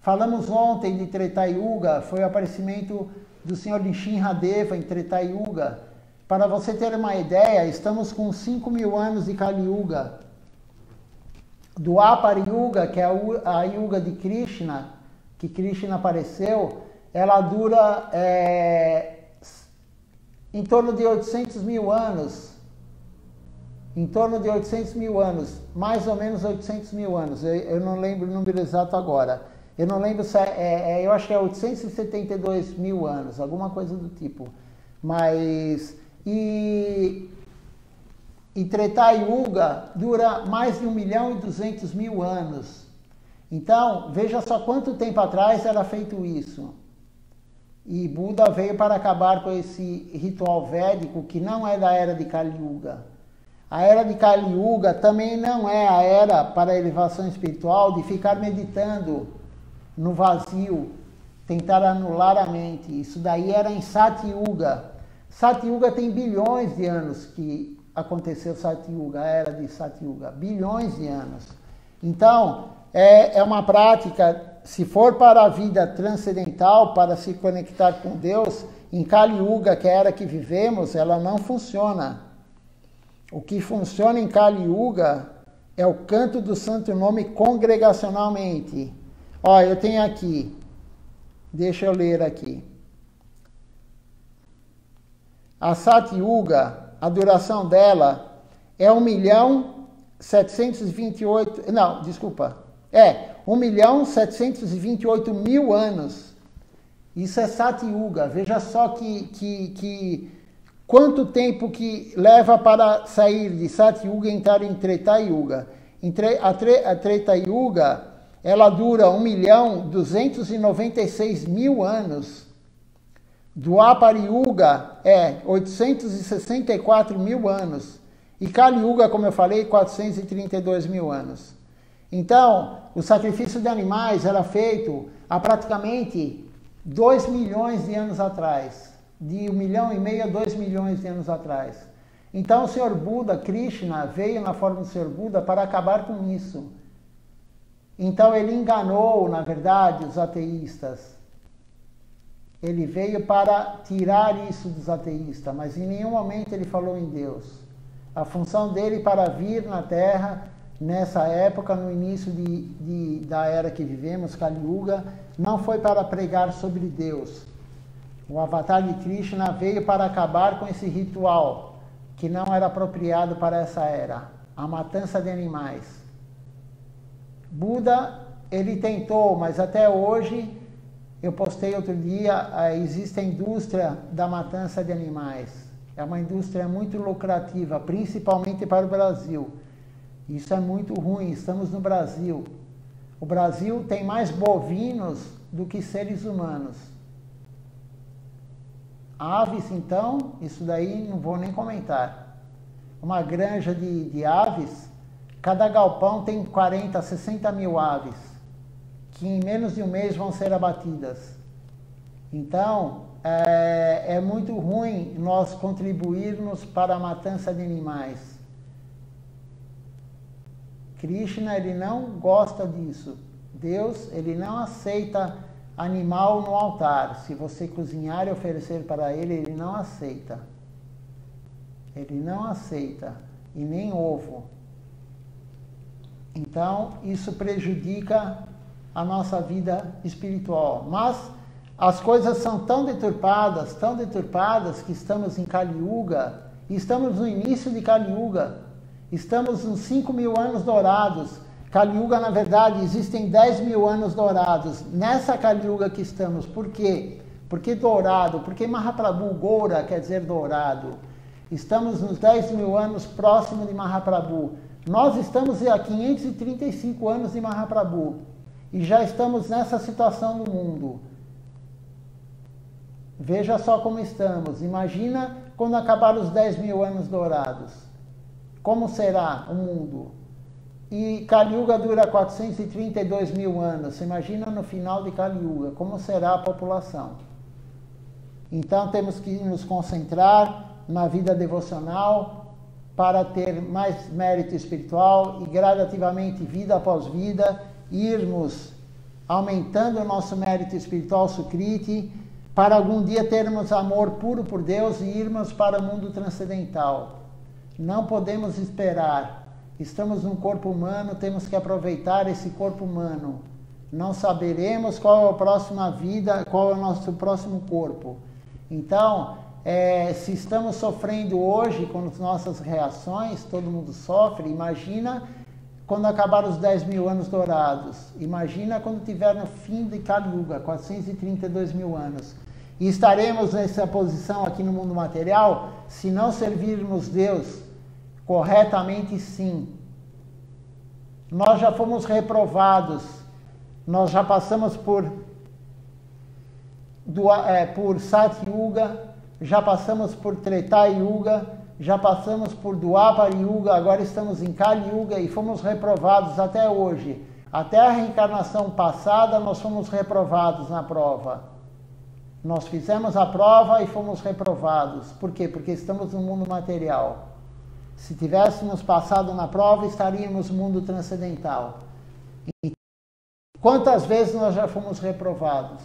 Falamos ontem de Treta Yuga, foi o aparecimento do Senhor Nishinradeva em Treta Yuga. Para você ter uma ideia, estamos com 5.000 anos de Kali Yuga. Do Apar Yuga, que é a Yuga de Krishna, que Krishna apareceu, ela dura em torno de 800 mil anos. Em torno de 800 mil anos, mais ou menos 800 mil anos. Eu não lembro o número exato agora. Eu não lembro se eu acho que é 872 mil anos, alguma coisa do tipo. Mas, e Treta Yuga dura mais de 1.200.000 anos. Então, veja só quanto tempo atrás era feito isso. E Buda veio para acabar com esse ritual védico que não é da era de Kali Yuga. A era de Kali Yuga também não é a era para a elevação espiritual de ficar meditando no vazio, tentar anular a mente. Isso daí era em Sati Yuga. Sati Yuga tem bilhões de anos que aconteceu Sati Yuga, a era de Sati Yuga. Bilhões de anos. Então, é uma prática, se for para a vida transcendental, para se conectar com Deus, em Kali Yuga, que é a era que vivemos, ela não funciona. O que funciona em Kali Yuga é o canto do santo nome congregacionalmente. Ó, eu tenho aqui, deixa eu ler aqui. A Sati Yuga, a duração dela é 1.728.000 anos. Isso é Sati Yuga. Veja só que quanto tempo que leva para sair de Sati Yuga e entrar em Treta Yuga. A Treta Yuga, ela dura 1.296.000 anos. Dwapara Yuga é 864.000 anos. E Kali Yuga, como eu falei, 432.000 anos. Então, o sacrifício de animais era feito há praticamente 2 milhões de anos atrás. De 1,5 milhão a 2 milhões de anos atrás. Então, o Senhor Buda, Krishna, veio na forma do Senhor Buda para acabar com isso. Então ele enganou, na verdade, os ateístas. Ele veio para tirar isso dos ateístas, mas em nenhum momento ele falou em Deus. A função dele para vir na Terra, nessa época, no início da era que vivemos, Kali Yuga, não foi para pregar sobre Deus. O avatar de Krishna veio para acabar com esse ritual, que não era apropriado para essa era, a matança de animais. Buda, ele tentou, mas até hoje, eu postei outro dia, existe a indústria da matança de animais. É uma indústria muito lucrativa, principalmente para o Brasil. Isso é muito ruim, estamos no Brasil. O Brasil tem mais bovinos do que seres humanos. Aves, então, isso daí não vou nem comentar. uma granja de aves, cada galpão tem 40, 60 mil aves, que em menos de um mês vão ser abatidas. Então, é muito ruim nós contribuirmos para a matança de animais. Krishna, ele não gosta disso. Deus, ele não aceita animal no altar. Se você cozinhar e oferecer para ele, ele não aceita. Ele não aceita. E nem ovo. Então, isso prejudica a nossa vida espiritual. Mas as coisas são tão deturpadas, que estamos em Kali Yuga, e estamos no início de Kali Yuga. Estamos nos 5.000 anos dourados. Kali Yuga, na verdade, existem 10.000 anos dourados. Nessa Kali Yuga que estamos. Por quê? Porque dourado, porque Mahaprabhu, Goura quer dizer dourado. Estamos nos 10.000 anos próximo de Mahaprabhu. Nós estamos há 535 anos de Mahaprabhu. E já estamos nessa situação no mundo. Veja só como estamos. Imagina quando acabar os 10.000 anos dourados. Como será o mundo? E Kali Yuga dura 432.000 anos. Você imagina no final de Kali Yuga, como será a população? Então temos que nos concentrar na vida devocional para ter mais mérito espiritual e gradativamente, vida após vida, irmos aumentando o nosso mérito espiritual Sukriti, para algum dia termos amor puro por Deus e irmos para o mundo transcendental. Não podemos esperar. Estamos num corpo humano, temos que aproveitar esse corpo humano. Não saberemos qual é a próxima vida, qual é o nosso próximo corpo. Então, se estamos sofrendo hoje com as nossas reações, todo mundo sofre, imagina quando acabar os 10.000 anos dourados. Imagina quando tiver no fim de Kali Yuga, 432.000 anos. E estaremos nessa posição aqui no mundo material se não servirmos Deus corretamente, sim. Nós já fomos reprovados, nós já passamos por Sati Yuga, já passamos por Treta Yuga, já passamos por Dwapara Yuga, agora estamos em Kali Yuga e fomos reprovados até hoje. Até a reencarnação passada nós fomos reprovados na prova. Nós fizemos a prova e fomos reprovados. Por quê? Porque estamos no mundo material. Se tivéssemos passado na prova, estaríamos no mundo transcendental. E quantas vezes nós já fomos reprovados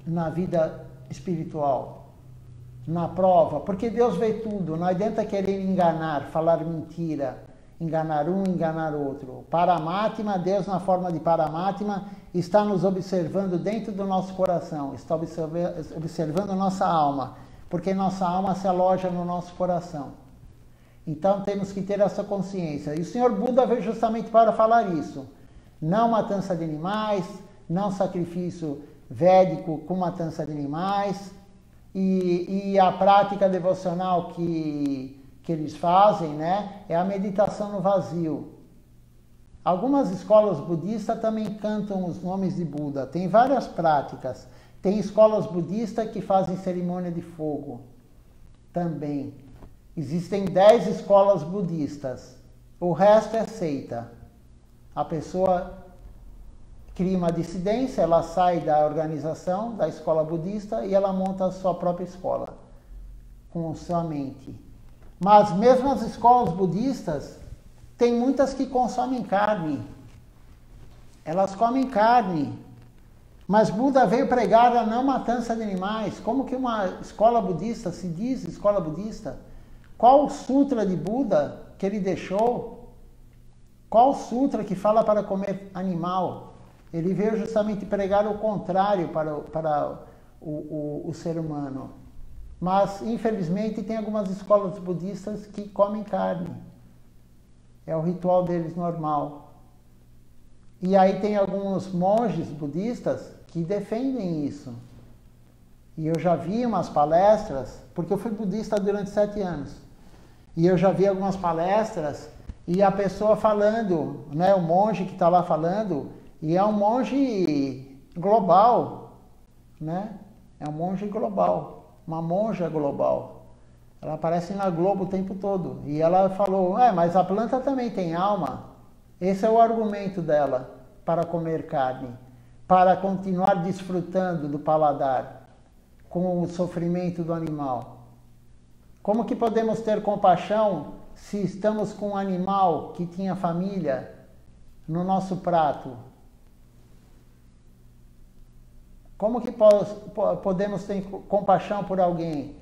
na vida espiritual? Na prova, porque Deus vê tudo, não adianta querer enganar, falar mentira, enganar um, enganar outro. Paramatma, Deus na forma de Paramatma, está nos observando dentro do nosso coração, está observando nossa alma, porque nossa alma se aloja no nosso coração. Então temos que ter essa consciência. E o Senhor Buda veio justamente para falar isso. Não matança de animais, não sacrifício védico com matança de animais, e a prática devocional que eles fazem, né, é a meditação no vazio. Algumas escolas budistas também cantam os nomes de Buda. Tem várias práticas. Tem escolas budistas que fazem cerimônia de fogo também. Existem 10 escolas budistas. O resto é seita. A pessoa cria uma dissidência, ela sai da organização, da escola budista, e ela monta a sua própria escola, com sua mente. Mas mesmo as escolas budistas, tem muitas que consomem carne. Elas comem carne. Mas Buda veio pregar a não matança de animais. Como que uma escola budista se diz escola budista? Qual o sutra de Buda que ele deixou? Qual o sutra que fala para comer animal? Ele veio justamente pregar o contrário para o ser humano. Mas, infelizmente, tem algumas escolas budistas que comem carne. É o ritual deles normal. E aí tem alguns monges budistas que defendem isso. E eu já vi umas palestras, porque eu fui budista durante 7 anos. E eu já vi algumas palestras e a pessoa falando, né, o monge que está lá falando, e é um monge global, né? É um monge global, uma monja global. Ela aparece na Globo o tempo todo. E ela falou, mas a planta também tem alma. Esse é o argumento dela para comer carne, para continuar desfrutando do paladar com o sofrimento do animal. Como que podemos ter compaixão se estamos com um animal que tinha família no nosso prato? Como que podemos ter compaixão por alguém?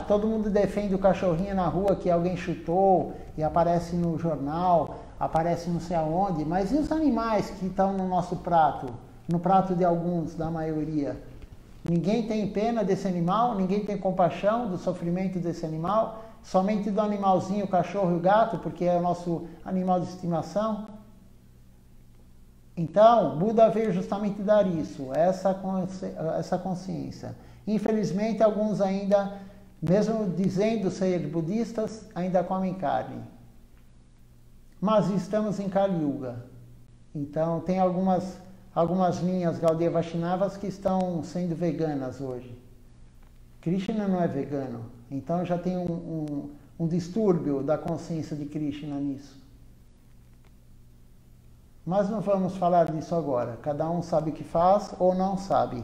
Todo mundo defende o cachorrinho na rua que alguém chutou e aparece no jornal, aparece não sei aonde, mas e os animais que estão no nosso prato? No prato de alguns, da maioria? Ninguém tem pena desse animal? Ninguém tem compaixão do sofrimento desse animal? Somente do animalzinho, o cachorro e o gato, porque é o nosso animal de estimação? Então, Buda veio justamente dar isso, essa consciência. Infelizmente, alguns ainda, mesmo dizendo ser budistas, ainda comem carne. Mas estamos em Kali Yuga. Então, tem algumas linhas Gaudiya Vaishnavas que estão sendo veganas hoje. Krishna não é vegano. Então, já tem um distúrbio da consciência de Krishna nisso. Mas não vamos falar disso agora. Cada um sabe o que faz ou não sabe.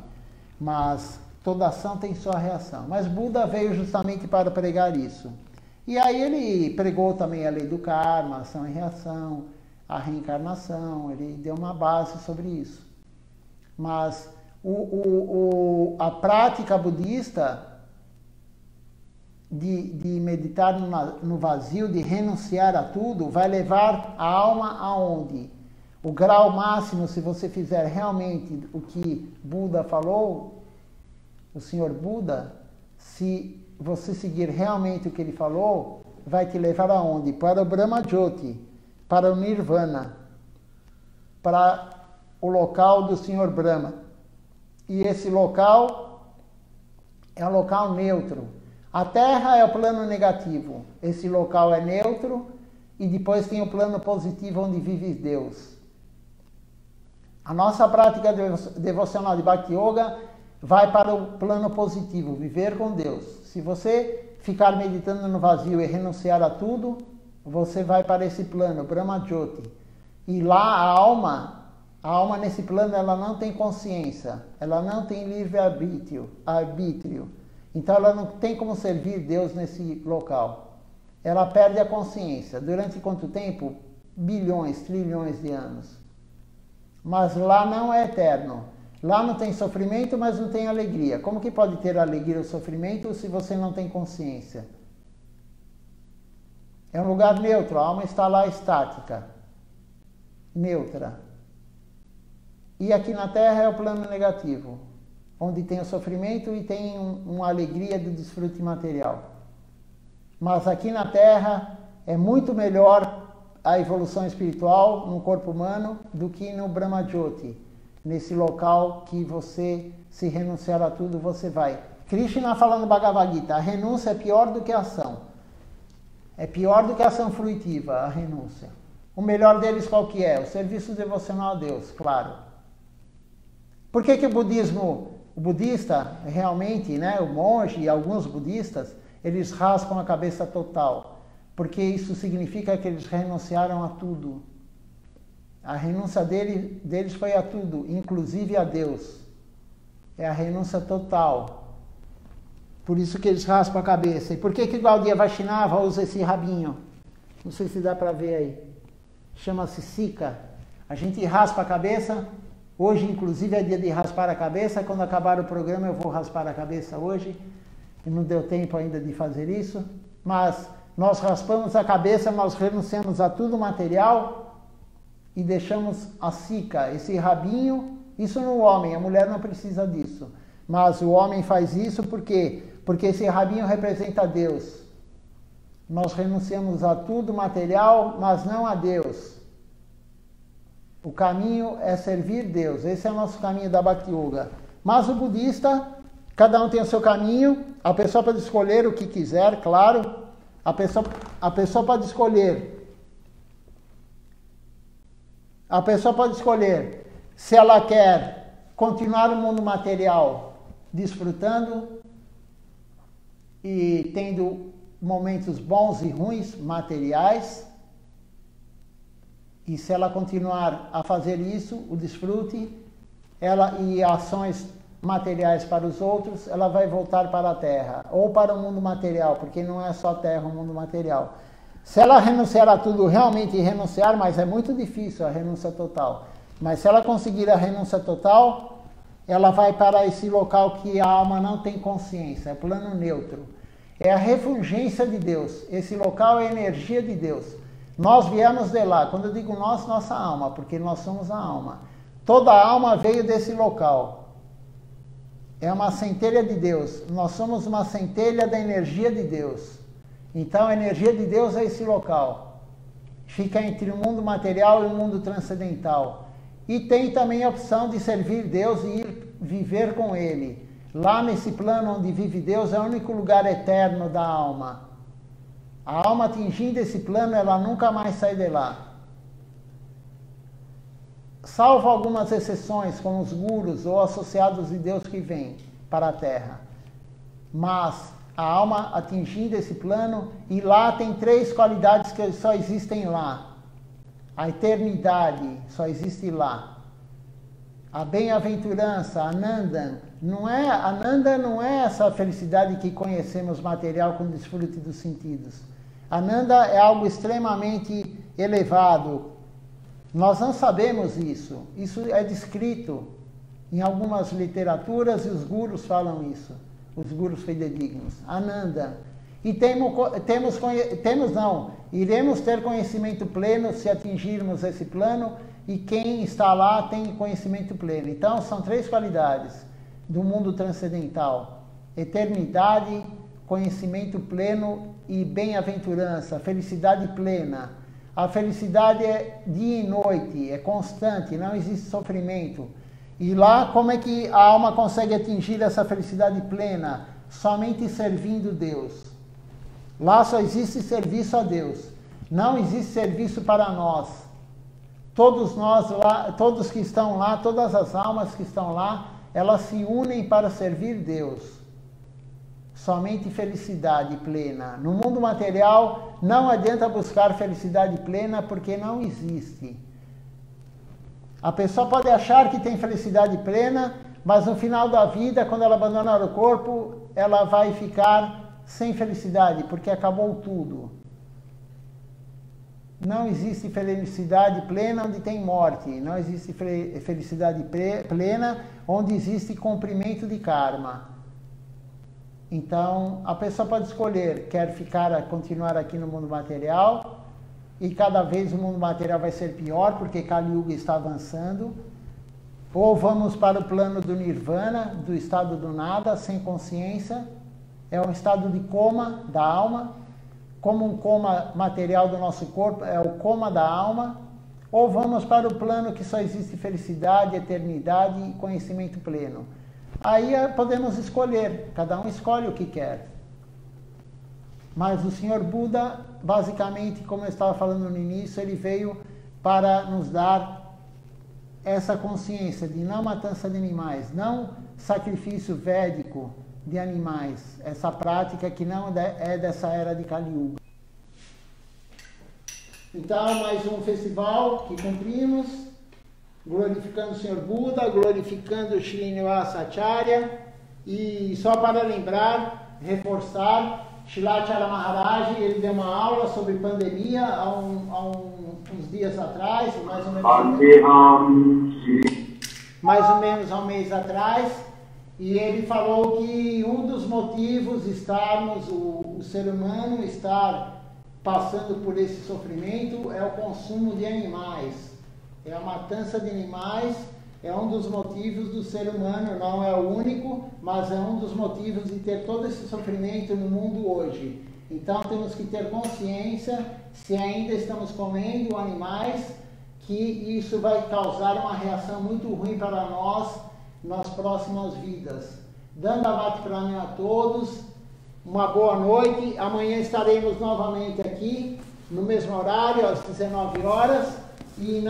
Mas toda ação tem sua reação. Mas Buda veio justamente para pregar isso. E aí ele pregou também a lei do karma, ação e reação, a reencarnação. Ele deu uma base sobre isso. Mas a prática budista de meditar no vazio, de renunciar a tudo, vai levar a alma aonde? O grau máximo, se você fizer realmente o que Buda falou, o Senhor Buda, se você seguir realmente o que ele falou, vai te levar aonde? Para o Brahma Jyoti, para o Nirvana, para o local do Senhor Brahma. E esse local é um local neutro. A Terra é o plano negativo. Esse local é neutro e depois tem o plano positivo onde vive Deus. A nossa prática devocional de Bhakti Yoga vai para o plano positivo, viver com Deus. Se você ficar meditando no vazio e renunciar a tudo, você vai para esse plano, Brahma Jyoti. E lá a alma nesse plano, ela não tem consciência, ela não tem livre-arbítrio. Então ela não tem como servir Deus nesse local. Ela perde a consciência. Durante quanto tempo? Bilhões, trilhões de anos. Mas lá não é eterno. Lá não tem sofrimento, mas não tem alegria. Como que pode ter alegria ou sofrimento se você não tem consciência? É um lugar neutro, a alma está lá estática, neutra. E aqui na Terra é o plano negativo, onde tem o sofrimento e tem uma alegria do desfrute material. Mas aqui na Terra é muito melhor a evolução espiritual no corpo humano do que no Brahma Jyoti. Nesse local que você, se renunciar a tudo, você vai. Krishna fala no Bhagavad Gita, a renúncia é pior do que a ação. É pior do que a ação fruitiva, a renúncia. O melhor deles qual que é? O serviço devocional a Deus, claro. Por que que o budista, realmente, né, o monge e alguns budistas, eles raspam a cabeça total? Porque isso significa que eles renunciaram a tudo. A renúncia deles foi a tudo, inclusive a Deus. É a renúncia total. Por isso que eles raspam a cabeça. E por que que Gaudiya Vaishnava usa esse rabinho? Não sei se dá para ver aí. Chama-se Sika. A gente raspa a cabeça. Hoje, inclusive, é dia de raspar a cabeça. Quando acabar o programa, eu vou raspar a cabeça hoje. E não deu tempo ainda de fazer isso. Mas nós raspamos a cabeça, nós renunciamos a tudo material e deixamos a Sika, esse rabinho. Isso no homem, a mulher não precisa disso. Mas o homem faz isso porque esse rabinho representa Deus. Nós renunciamos a tudo material, mas não a Deus. O caminho é servir Deus. Esse é o nosso caminho da Bhakti Yoga. Mas o budista, cada um tem o seu caminho. A pessoa pode escolher o que quiser, claro. A pessoa pode escolher. A pessoa pode escolher se ela quer continuar no mundo material desfrutando e tendo momentos bons e ruins, materiais. E se ela continuar a fazer isso, o desfrute, e ações materiais para os outros, ela vai voltar para a Terra, ou para o mundo material, porque não é só Terra, o mundo material. Se ela renunciar a tudo, realmente renunciar, mas é muito difícil a renúncia total. Mas se ela conseguir a renúncia total, ela vai para esse local que a alma não tem consciência, é plano neutro. É a refulgência de Deus, esse local é a energia de Deus. Nós viemos de lá, quando eu digo nós, nossa alma, porque nós somos a alma. Toda a alma veio desse local. É uma centelha de Deus. Nós somos uma centelha da energia de Deus. Então, a energia de Deus é esse local. Fica entre o mundo material e o mundo transcendental. E tem também a opção de servir Deus e ir viver com Ele. Lá nesse plano onde vive Deus é o único lugar eterno da alma. A alma atingindo esse plano, ela nunca mais sai de lá. Salvo algumas exceções, como os gurus ou associados de Deus que vêm para a Terra. Mas a alma atingindo esse plano, e lá tem 3 qualidades que só existem lá. A eternidade só existe lá. A bem-aventurança, Ananda, Ananda não é essa felicidade que conhecemos material com desfrute dos sentidos. Ananda é algo extremamente elevado. Nós não sabemos isso. Isso é descrito em algumas literaturas e os gurus falam isso. Os gurus fidedignos. Ananda. E iremos ter conhecimento pleno se atingirmos esse plano, e quem está lá tem conhecimento pleno. Então, são 3 qualidades do mundo transcendental: eternidade, conhecimento pleno e bem-aventurança, felicidade plena. A felicidade é dia e noite, é constante, não existe sofrimento. E lá, como é que a alma consegue atingir essa felicidade plena? Somente servindo Deus. Lá só existe serviço a Deus. Não existe serviço para nós. Todos nós lá, todos que estão lá, todas as almas que estão lá, elas se unem para servir Deus. Somente felicidade plena. No mundo material, não adianta buscar felicidade plena, porque não existe. A pessoa pode achar que tem felicidade plena, mas no final da vida, quando ela abandonar o corpo, ela vai ficar sem felicidade, porque acabou tudo. Não existe felicidade plena onde tem morte. Não existe felicidade plena onde existe cumprimento de karma. Então, a pessoa pode escolher, quer continuar aqui no mundo material, e cada vez o mundo material vai ser pior, porque Kali Yuga está avançando, ou vamos para o plano do Nirvana, do estado do nada, sem consciência, é um estado de coma da alma, como um coma material do nosso corpo, é o coma da alma, ou vamos para o plano que só existe felicidade, eternidade e conhecimento pleno. Aí podemos escolher, cada um escolhe o que quer. Mas o Senhor Buda, basicamente, como eu estava falando no início, ele veio para nos dar essa consciência de não matança de animais, não sacrifício védico de animais, essa prática que não é dessa era de Kali Yuga. Então, mais um festival que cumprimos, glorificando o Senhor Buda, glorificando o Srinivasa Acharya, e só para lembrar, reforçar, Shilacharya Maharaj, ele deu uma aula sobre pandemia há uns dias atrás, mais ou menos há um mês atrás, e ele falou que um dos motivos estarmos, o ser humano estar passando por esse sofrimento é o consumo de animais. É a matança de animais, é um dos motivos do ser humano, não é o único, mas é um dos motivos de ter todo esse sofrimento no mundo hoje. Então temos que ter consciência, se ainda estamos comendo animais, que isso vai causar uma reação muito ruim para nós nas próximas vidas. Dandavati Pranam a todos, uma boa noite. Amanhã estaremos novamente aqui, no mesmo horário, às 19 horas. E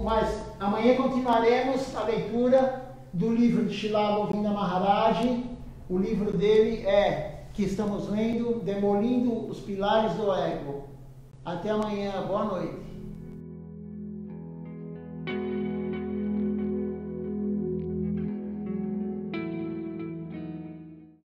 mas amanhã continuaremos a leitura do livro de Srila Govinda Maharaj. O livro dele é que estamos lendo Demolindo os Pilares do Ego. Até amanhã, boa noite.